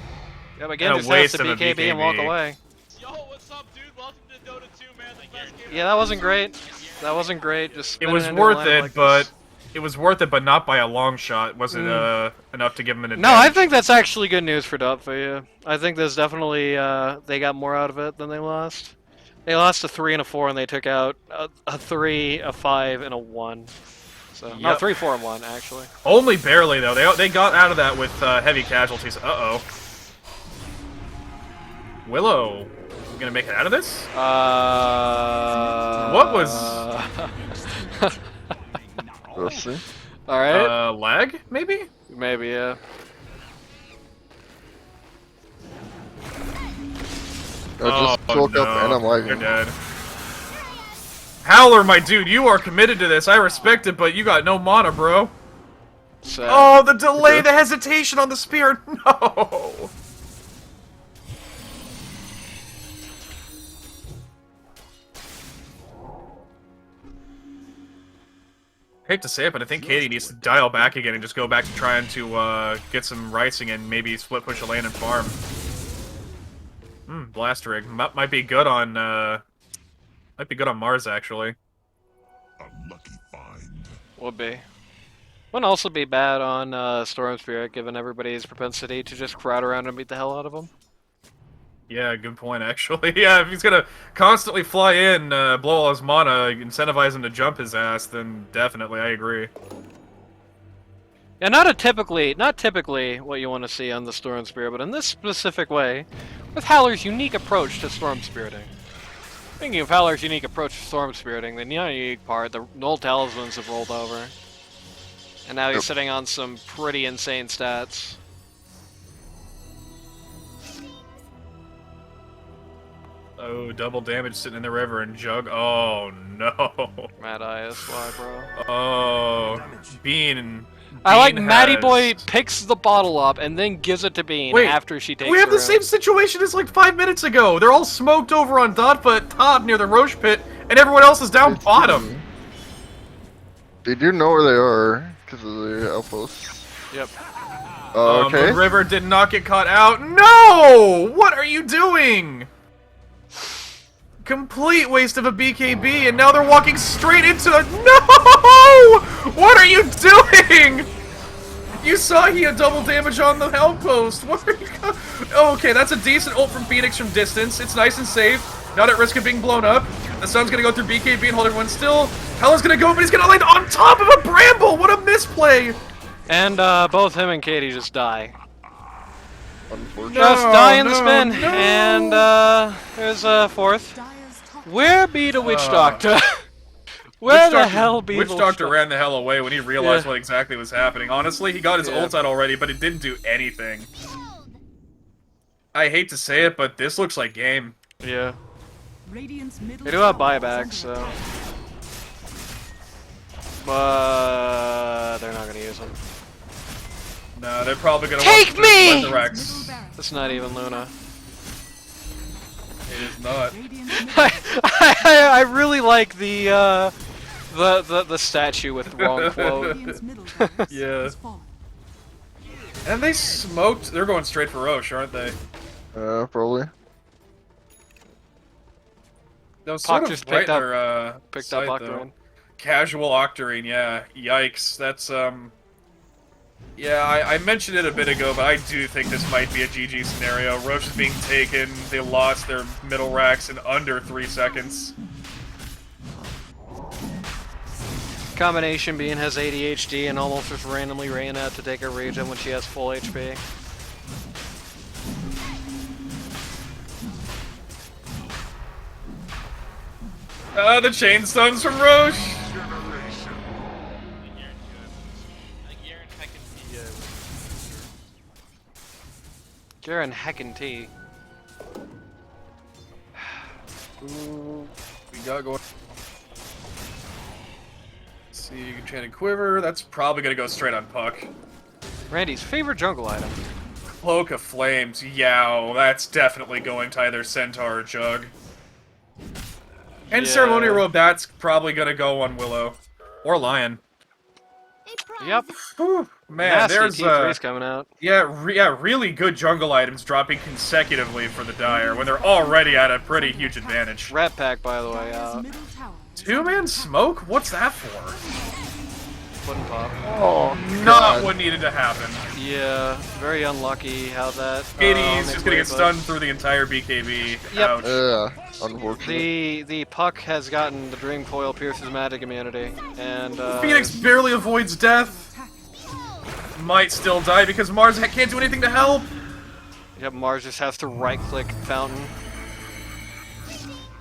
Yeah, but again, And a just has waste to of a BKB and walk BKB. away. Yo, what's up, dude? Welcome to Dota 2, man. The best game Yeah, that wasn't great. That wasn't great. Just It spinning was into a worth lineup it, like but this. it was worth it, but not by a long shot. Wasn't enough to give him an advantage. No, I think that's actually good news for DotFE. I think there's definitely they got more out of it than they lost. They lost a 3 and a 4, and they took out a 3, a 5, and a 1. So no, Yep. 3, 4, and 1 actually. Only barely though. They got out of that with heavy casualties. Uh-oh. Willow, gonna make it out of this? What was? Let's see. All right. Lag maybe? Maybe yeah. I just woke up and I'm You're lagging. dead. Howler, my dude, you are committed to this. I respect it, but you got no mana, bro. So, Oh, the delay, the hesitation on the spear. No. Hate to say it, but I think Katie needs to dial back again and just go back to trying to get some ricing and maybe split push a lane and farm. Blast rig might be good on Mars actually. A lucky find. would be. Wouldn't also be bad on Storm Spirit, given everybody's propensity to just crowd around and beat the hell out of him. Yeah, good point, actually. Yeah, if he's gonna constantly fly in, blow all his mana, incentivize him to jump his ass, then definitely, I agree. Yeah, not typically what you want to see on the Storm Spirit, but in this specific way, with Howler's unique approach to Storm Spiriting. Thinking of Howler's unique approach to Storm Spiriting, the unique part, the null talismans have rolled over. And now he's sitting on some pretty insane stats. Oh, double damage sitting in the river and Jug. Oh, no. Mad Eye is why, bro. Oh, Bean. I like Bean Matty has- Boy picks the bottle up and then gives it to Bean Wait, after she takes We have her the out. same situation as like 5 minutes ago. They're all smoked over on DotFE at top near the Roche pit, and everyone else is down bottom. They do know where they are because of the outposts. Yep. Okay. The river did not get caught out. No! What are you doing? Complete waste of a BKB, and now they're walking straight into a— No! What are you doing? You saw he had double damage on the outpost. What are you— Oh, okay, that's a decent ult from Phoenix from distance. It's nice and safe. Not at risk of being blown up. The sun's gonna go through BKB and hold everyone still. Hella's gonna go, but he's gonna land on top of a bramble! What a misplay! And both him and Katie just die. Unfortunately. Just die in the no, spin. no. And there's a fourth. Dire's top Where be the Witch Doctor? Where the hell be Witch the Doctor ran the hell away when he realized Yeah. what exactly was happening. Honestly, he got his Yeah. ult out already, but it didn't do anything. I hate to say it, but this looks like game. Yeah. Radiant's middle They do have tower is buybacks, under so. attack. But they're not gonna use them. No, they're probably gonna Take want to me! let the Rex. Middle barracks. That's not even Luna. It is not. Radiant's middle I really like the statue with the wrong quote. Radiant's middle barracks Yeah. has fallen. And they smoked. They're going straight for Roche, aren't they? Probably. That was Puck sort of just right picked in up- their, Picked up sight, though. Octarine. Casual Octarine, yeah. Yikes. That's, Yeah, I mentioned it a bit ago, but I do think this might be a GG scenario. Roche is being taken. They lost their middle racks in under 3 seconds. CombinationBean has ADHD and almost just randomly ran out to take a regen when she has full HP. The chain stuns from Roche! Garen heckin' T. Ooh, we got going. Let's see, Enchanted Quiver. That's probably gonna go straight on Puck. Randy's favorite jungle item. Cloak of Flames. Yow, that's definitely going to either Centaur or Jug. And Yeah. Ceremonial Robe, that's probably gonna go on Willow. Or Lion. Yep. Whew, man, Nasty there's T3's coming out. yeah, really good jungle items dropping consecutively for the Dire when they're already at a pretty huge advantage. Rat Pack, by the way, Dire's middle tower is Two-man smoke? What's that for? Puddin' Pop. Oh, Not what needed to happen. Yeah, very unlucky how that. Katie's just gonna get but stunned through the entire BKB. Yep. Ouch. Yeah, unfortunately. The Puck has gotten the Dream Coil Pierce's magic immunity, and Phoenix barely avoids death. Might still die because Mars can't do anything to help. Yep, Mars just has to right-click Fountain.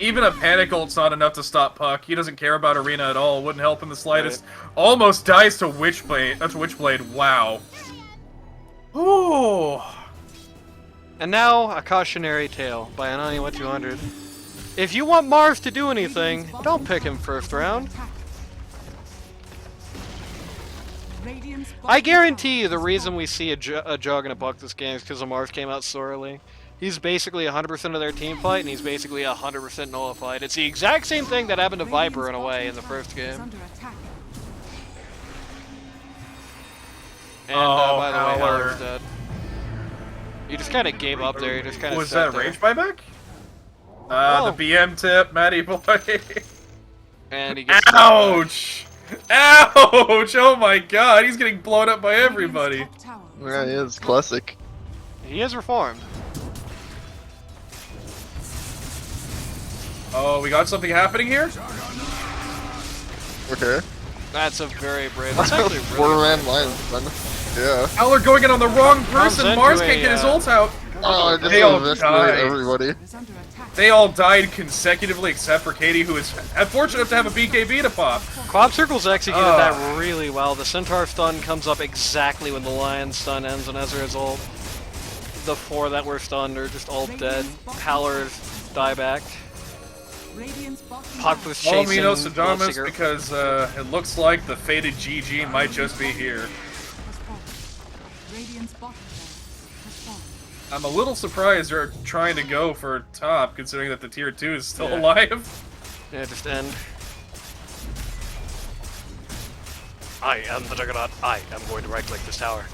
Even a panic ult's not enough to stop Puck. He doesn't care about Arena at all. Wouldn't help in the slightest. Almost dies to Witchblade. That's Witchblade. Wow. Ooh. And now, a cautionary tale by Ananiwa 200. If you want Mars to do anything, don't pick him first round. Radiant's I bottom guarantee you tower the has reason fallen. we see a Jug and a Buck this game is because the Mars came out so early. He's basically 100% of their team fight, and he's basically 100% nullified. It's the exact same thing that happened to Viper in a way in the first Radiant's game. bottom tower is under attack. And Oh, by the way, Howler. Howler's dead. You just kind of gave up there. You just kind of Was that there. rage buyback? Oh. The BM tip, Matty boy. And he gets Ouch! Ouch! Oh my god, he's getting blown up by everybody. Radiant's top tower is Yeah, he under is attack. classic. He is reformed. Oh, we got something happening here? Okay. That's a very brave. That's actually really Four-man brave. lines, man. Yeah. Howler going in on the wrong Comes person. into Mars a, can't get his uh, ult out. Oh, I just They all invested died. everybody. Is under attack. They all died consecutively except for Katie, who is fortunate enough to have a BKB to pop. QoP Circles executed Ugh. that really well. The Centaur stun comes up exactly when the Lion stun ends, and as a result, the 4 that were stunned are just all dead. Howlers die back. Radiant's bottom Puck tower was Follow me, chasing no Sadamas, Bloodseeker. because it looks like the fated GG might just be here. has fallen. Radiant's bottom tower has fallen. I'm a little surprised they're trying to go for top, considering that the tier 2 is still Yeah. alive. Yeah, just end. I am the Juggernaut. I am going to right-click this tower.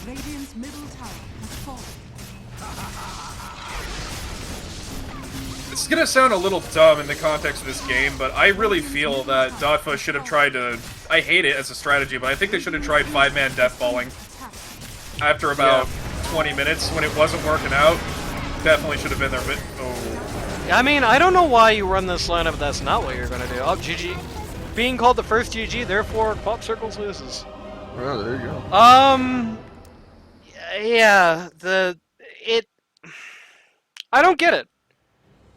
Radiant's middle tower has fallen. It's gonna sound a little dumb in the context of this game, but I really feel that DotFE should have tried to... I hate it as a strategy, but I think they should have tried 5-man deathballing. After about 20 minutes, when it wasn't working out, definitely should have been there, but... Oh. I mean, I don't know why you run this lineup if that's not what you're going to do. Oh, GG. Being called the first GG, therefore QoP Circles loses. Oh, there you go. Yeah, I don't get it.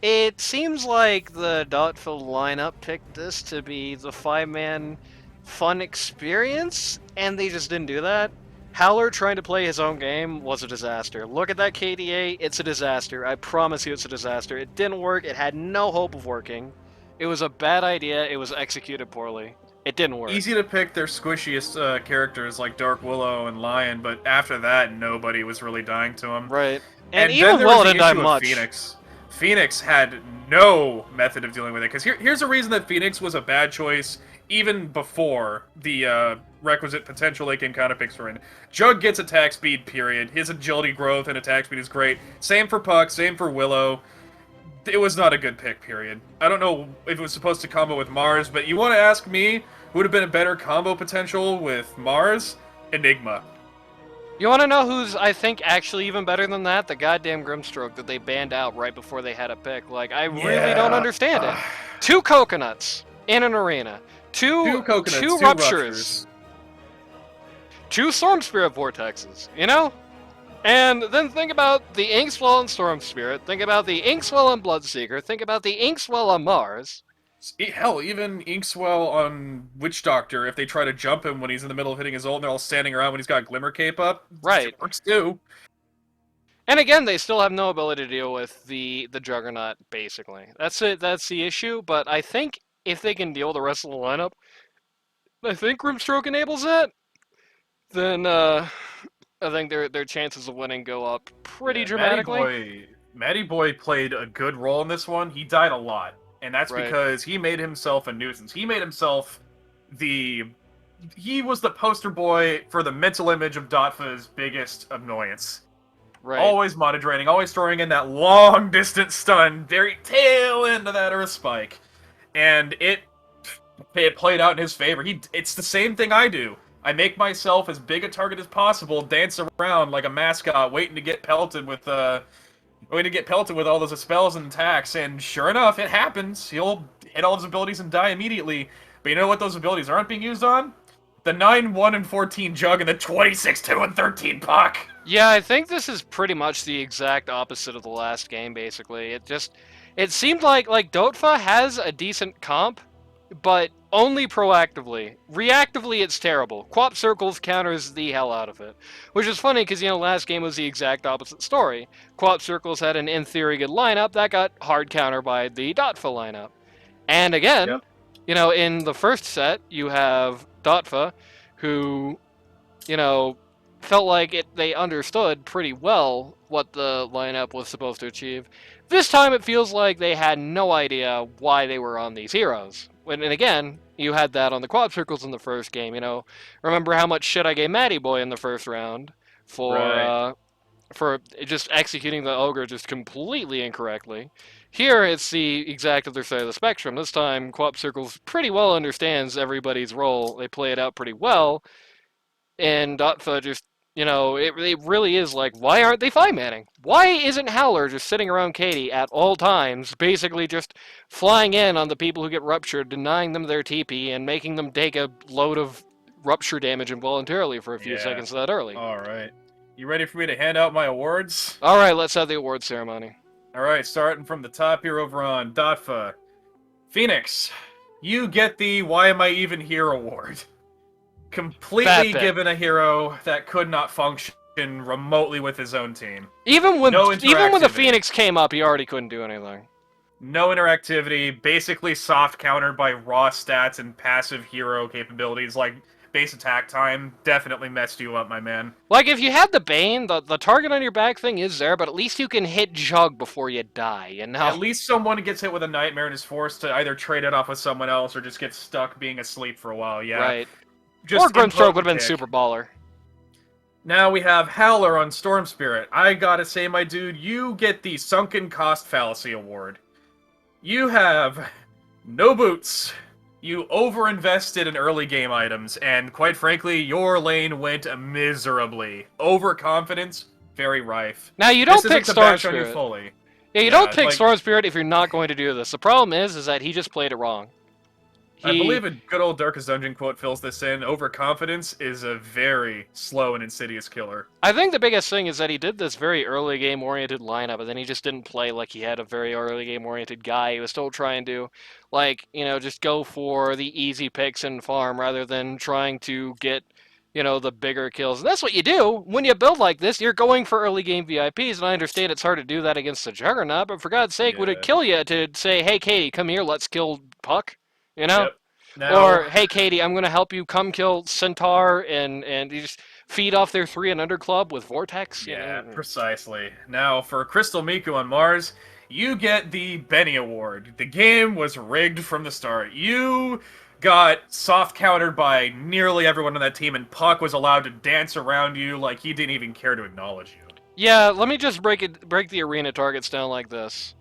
It seems like the DotFE lineup picked this to be the 5-man fun experience, and they just didn't do that. Howler trying to play his own game was a disaster. Look at that KDA, it's a disaster. I promise you it's a disaster. It didn't work, it had no hope of working. It was a bad idea, it was executed poorly. It didn't work. Easy to pick their squishiest characters like Dark Willow and Lion, but after that, nobody was really dying to them. Right. And then even there Will was the didn't die issue of much. Phoenix. Phoenix had no method of dealing with it, because here's a reason that Phoenix was a bad choice even before the requisite potential late game counter picks were in. Jug gets attack speed, period. His agility growth and attack speed is great. Same for Puck, same for Willow. It was not a good pick, period. I don't know if it was supposed to combo with Mars, but you want to ask me who would have been a better combo potential with Mars? Enigma. You want to know who's, I think, actually even better than that? The goddamn Grimstroke that they banned out right before they had a pick. Like, I really don't understand it. 2 coconuts in an arena. Two coconuts, two two ruptures. 2 Storm Spirit vortexes, you know? And then think about the Inkswell and Storm Spirit, think about the Inkswell and Bloodseeker, think about the Inkswell on Mars. Hell, even Inkswell on Witch Doctor, if they try to jump him when he's in the middle of hitting his ult and they're all standing around when he's got Glimmer Cape up, Right. it works too. And again, they still have no ability to deal with the Juggernaut, basically. That's it. That's the issue, but I think if they can deal with the rest of the lineup, I think Grimstroke enables that, then I think their chances of winning go up pretty dramatically. Matty Boy played a good role in this one. He died a lot, and that's Right. because he made himself a nuisance. He made himself he was the poster boy for the mental image of DotFE's biggest annoyance. Right. Always mono-draining, always throwing in that long-distance stun, very tail end of that Earth Spike. And it played out in his favor. It's the same thing I do. I make myself as big a target as possible, dance around like a mascot, waiting to get pelted with all those spells and attacks, and sure enough, it happens. He'll hit all his abilities and die immediately. But you know what those abilities aren't being used on? The 9-1 and 14 Jug and the 26-2 and 13 Puck. Yeah, I think this is pretty much the exact opposite of the last game, basically. It seemed like DotFE has a decent comp, but only proactively. Reactively, it's terrible. QoP Circles counters the hell out of it. Which is funny, because, last game was the exact opposite story. QoP Circles had an, in theory, good lineup that got hard counter by the DotFE lineup. And again, Yep. in the first set, you have DotFE, who, you know, felt like they understood pretty well what the lineup was supposed to achieve. This time it feels like they had no idea why they were on these heroes. And again, you had that on the QoP Circles in the first game, you know. Remember how much shit I gave Matty Boy in the first round for just executing the ogre just completely incorrectly. Here, it's the exact other side of the spectrum. This time, QoP Circles pretty well understands everybody's role. They play it out pretty well, and DotFE just, you know, it really is like, why aren't they 5-manning? Why isn't Howler just sitting around Katie at all times, basically just flying in on the people who get ruptured, denying them their TP, and making them take a load of rupture damage involuntarily for a few seconds that early? Alright. You ready for me to hand out my awards? Alright, let's have the awards ceremony. Alright, starting from the top here over on DotFE. Phoenix, you get the Why Am I Even Here award. Completely given a hero that could not function remotely with his own team. Even when the Phoenix came up, he already couldn't do anything. No interactivity, basically soft countered by raw stats and passive hero capabilities like base attack time. Definitely messed you up, my man. Like, if you had the Bane, the target on your back thing is there, but at least you can hit Jug before you die, you know? At least someone gets hit with a Nightmare and is forced to either trade it off with someone else or just get stuck being asleep for a while, yeah. Right. Just or Grimstroke would have been super baller. Now we have Howler on Storm Spirit. I gotta say, my dude, you get the Sunken Cost Fallacy Award. You have no boots. You overinvested in early game items, and quite frankly, your lane went miserably. Overconfidence, very rife. Now, you don't pick Storm Spirit. Fully. Yeah, you don't pick Storm Spirit if you're not going to do this. The problem is that he just played it wrong. I believe a good old Darkest Dungeon quote fills this in. Overconfidence is a very slow and insidious killer. I think the biggest thing is that he did this very early game oriented lineup, and then he just didn't play like he had a very early game oriented guy. He was still trying to, like, you know, just go for the easy picks and farm rather than trying to get, you know, the bigger kills. And that's what you do when you build like this. You're going for early game VIPs, and I understand it's hard to do that against the Juggernaut, but for God's sake, would it kill you to say, hey, Katie, come here, let's kill Puck? You know? Yep. Now, or, hey, Katie, I'm going to help you come kill Centaur, and you just feed off their 3 and under club with Vortex. Yeah, precisely. Now, for Crystal Miku on Mars, you get the Benny Award. The game was rigged from the start. You got soft countered by nearly everyone on that team, and Puck was allowed to dance around you like he didn't even care to acknowledge you. Yeah, let me just break the arena targets down like this.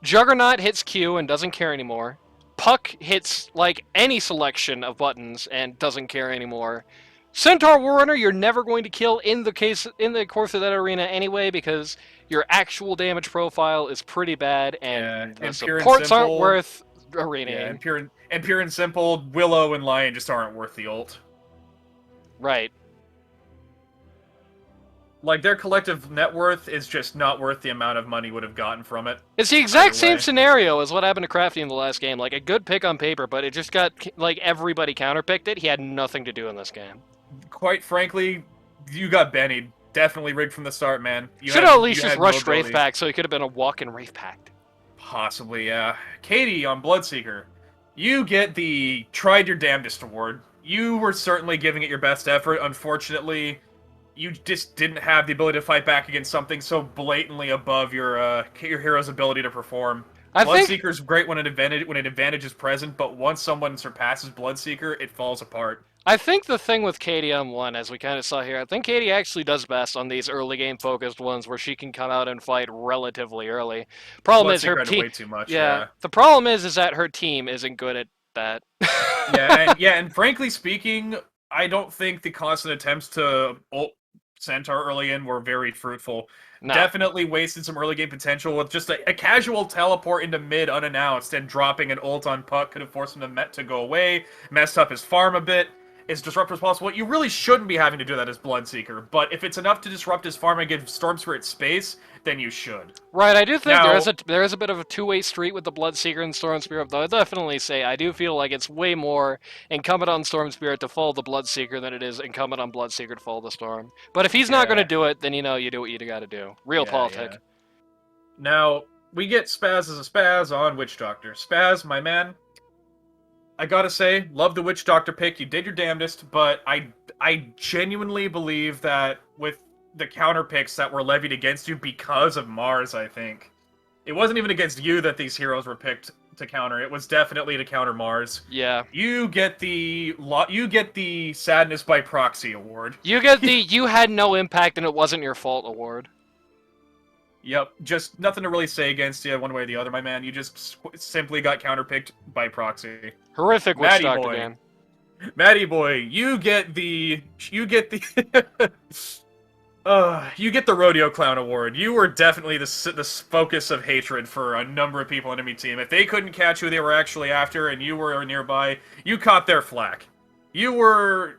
Juggernaut hits Q and doesn't care anymore. Puck hits, like, any selection of buttons and doesn't care anymore. Centaur Warrunner, you're never going to kill in the course of that arena anyway, because your actual damage profile is pretty bad, and the supports aren't worth arenaing. Yeah, and pure and simple, Willow and Lion just aren't worth the ult. Right. Like, their collective net worth is just not worth the amount of money would have gotten from it. It's the exact same scenario as what happened to Crafty in the last game. Like, a good pick on paper, but it just got, like, everybody counterpicked it. He had nothing to do in this game. Quite frankly, you got Benny. Definitely rigged from the start, man. Should have at least just rushed Wraith Pact, so he could have been a walk-in Wraith Pact. Possibly, yeah. Katie on Bloodseeker. You get the Tried Your Damnedest award. You were certainly giving it your best effort. Unfortunately, you just didn't have the ability to fight back against something so blatantly above your hero's ability to perform. Bloodseeker's great when an advantage is present, but once someone surpasses Bloodseeker, it falls apart. I think the thing with Katie on 1, as we kind of saw here, I think Katie actually does best on these early game focused ones where she can come out and fight relatively early. Problem is her team. Way too much, yeah. The problem is that her team isn't good at that. and frankly speaking, I don't think the constant attempts to ult Centaur early in were very fruitful. No. Definitely wasted some early game potential with just a casual teleport into mid unannounced, and dropping an ult on Puck could have forced him to go away, messed up his farm a bit. As disruptive as possible. You really shouldn't be having to do that as Bloodseeker, but if it's enough to disrupt his farm and give Storm Spirit space, then you should. Right, I do think there is a bit of a two-way street with the Bloodseeker and Storm Spirit, though I definitely say I do feel like it's way more incumbent on Storm Spirit to follow the Bloodseeker than it is incumbent on Bloodseeker to follow the Storm. But if he's not going to do it, then you do what you gotta do. Real politic. Yeah. Now, we get Spaz as a Spaz on Witch Doctor. Spaz, my man, I gotta say, love the Witch Doctor pick. You did your damnedest, but I genuinely believe that with the counter picks that were levied against you because of Mars, I think. It wasn't even against you that these heroes were picked to counter. It was definitely to counter Mars. Yeah. You get the Sadness by Proxy award. You get the you had no impact and it wasn't your fault award. Yep, just nothing to really say against you one way or the other, my man. You just simply got counterpicked by proxy. Horrific Witch Matty Doctor boy. game. Matty boy, you get the you get the Rodeo Clown award. You were definitely the focus of hatred for a number of people on enemy team. If they couldn't catch who they were actually after and you were nearby, you caught their flack. You were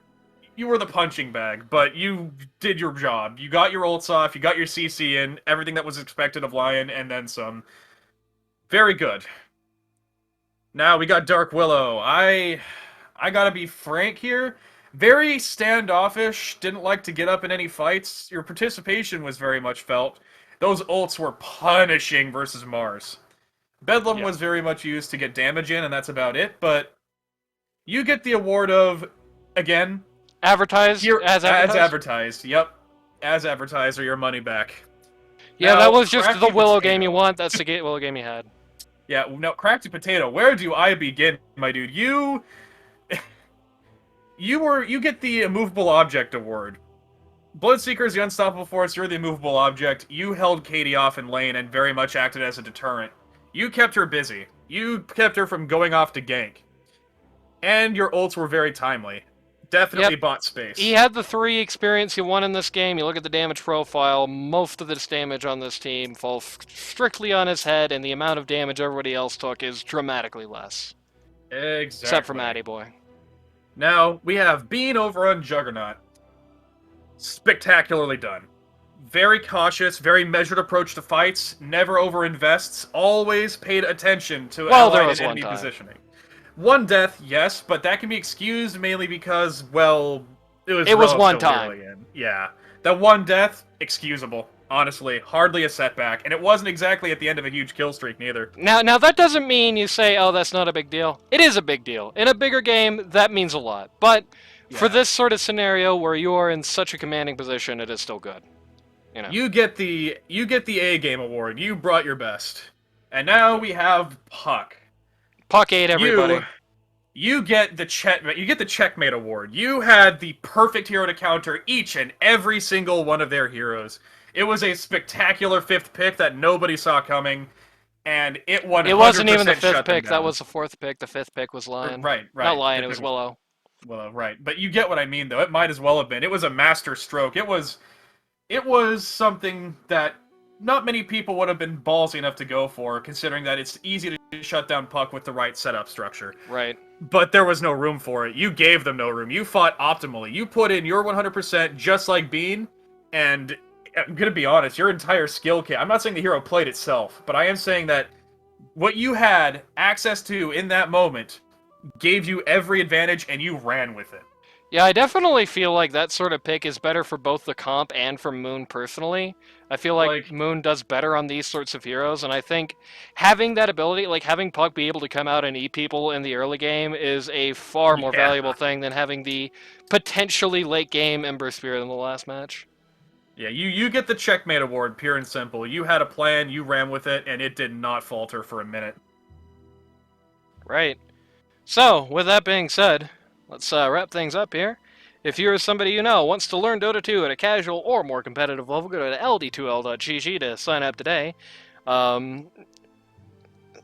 the punching bag, but you did your job. You got your ults off, you got your CC in, everything that was expected of Lion, and then some. Very good. Now we got Dark Willow. I gotta be frank here. Very standoffish, didn't like to get up in any fights. Your participation was very much felt. Those ults were punishing versus Mars. Bedlam was very much used to get damage in, and that's about it, but you get the award of, again, Advertised? As advertised, yep. As advertised, or your money back. Yeah, now, that was just Crafty the Willow Potato. game you want. That's the Willow game you had. Yeah, no, Crafty Potato, where do I begin, my dude? You get the Immovable Object Award. Bloodseeker is the Unstoppable Force, you're the Immovable Object. You held Katie off in lane and very much acted as a deterrent. You kept her busy. You kept her from going off to gank. And your ults were very timely. Definitely bought space. He had the 3 experience he won in this game. You look at the damage profile, most of this damage on this team falls strictly on his head, and the amount of damage everybody else took is dramatically less. Exactly. Except for Matty Boy. Now, we have Bean over on Juggernaut. Spectacularly done. Very cautious, very measured approach to fights, never overinvests, always paid attention to allied and enemy positioning. One death, yes, but that can be excused mainly because, well, it was one time. Yeah. That one death, excusable. Honestly, hardly a setback, and it wasn't exactly at the end of a huge kill streak, neither. Now that doesn't mean you say, oh, that's not a big deal. It is a big deal. In a bigger game, that means a lot. But for this sort of scenario where you are in such a commanding position, it is still good. You know. You get the A game award. You brought your best. And now we have Puck. Puck ate everybody. You get the Checkmate award. You had the perfect hero to counter each and every single one of their heroes. It was a spectacular 5th pick that nobody saw coming, and it 100% It wasn't even the 5th shut them pick. down. That was the 4th pick. The 5th pick was Lion. Right. Not Lion. It was Willow. Willow, right. But you get what I mean, though. It might as well have been. It was a master stroke. It was something that not many people would have been ballsy enough to go for, considering that it's easy to shut down Puck with the right setup structure. Right. But there was no room for it. You gave them no room. You fought optimally. You put in your 100% just like Bean, and I'm gonna be honest, your entire skill kit, I'm not saying the hero played itself, but I am saying that what you had access to in that moment gave you every advantage, and you ran with it. Yeah, I definitely feel like that sort of pick is better for both the comp and for Moon personally. I feel like Moon does better on these sorts of heroes, and I think having that ability, like having Puck be able to come out and eat people in the early game is a far more valuable thing than having the potentially late game Ember Spirit in the last match. Yeah, you get the Checkmate award, pure and simple. You had a plan, you ran with it, and it did not falter for a minute. Right. So, with that being said, let's wrap things up here. If you're somebody you know wants to learn Dota 2 at a casual or more competitive level, go to ld2l.gg to sign up today.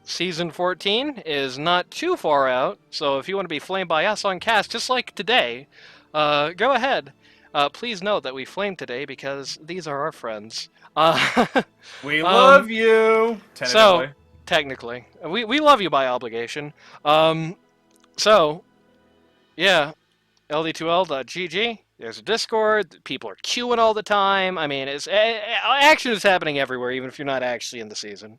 Season 14 is not too far out, so if you want to be flamed by us on cast, just like today, go ahead. Please note that we flamed today because these are our friends. We love you! So, technically. We love you by obligation. So, yeah. ld2l.gg. There's a Discord. People are queuing all the time. I mean, action is happening everywhere, even if you're not actually in the season.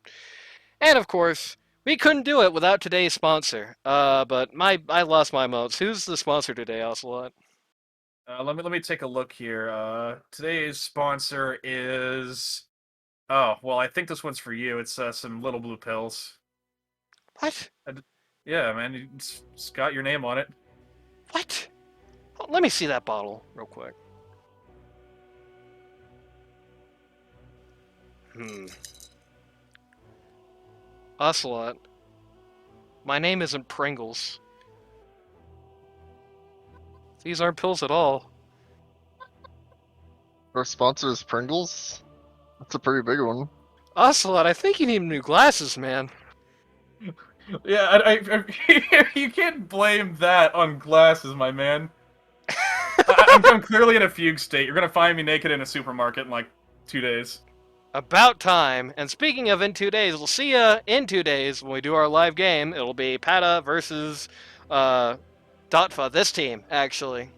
And of course, we couldn't do it without today's sponsor. But I lost my modes. Who's the sponsor today, Ocelot? Let me take a look here. Today's sponsor is. Oh well, I think this one's for you. It's some little blue pills. What? Yeah, man, it's got your name on it. What? Oh, let me see that bottle real quick. Ocelot. My name isn't Pringles. These aren't pills at all. Our sponsor is Pringles. That's a pretty big one. Ocelot, I think you need new glasses, man. Yeah, you can't blame that on glasses, my man. I'm clearly in a fugue state. You're gonna find me naked in a supermarket in like 2 days. About time. And speaking of in 2 days, we'll see ya in 2 days when we do our live game. It'll be Pata versus DotFE, this team, actually.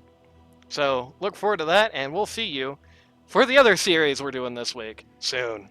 So look forward to that, and we'll see you for the other series we're doing this week soon.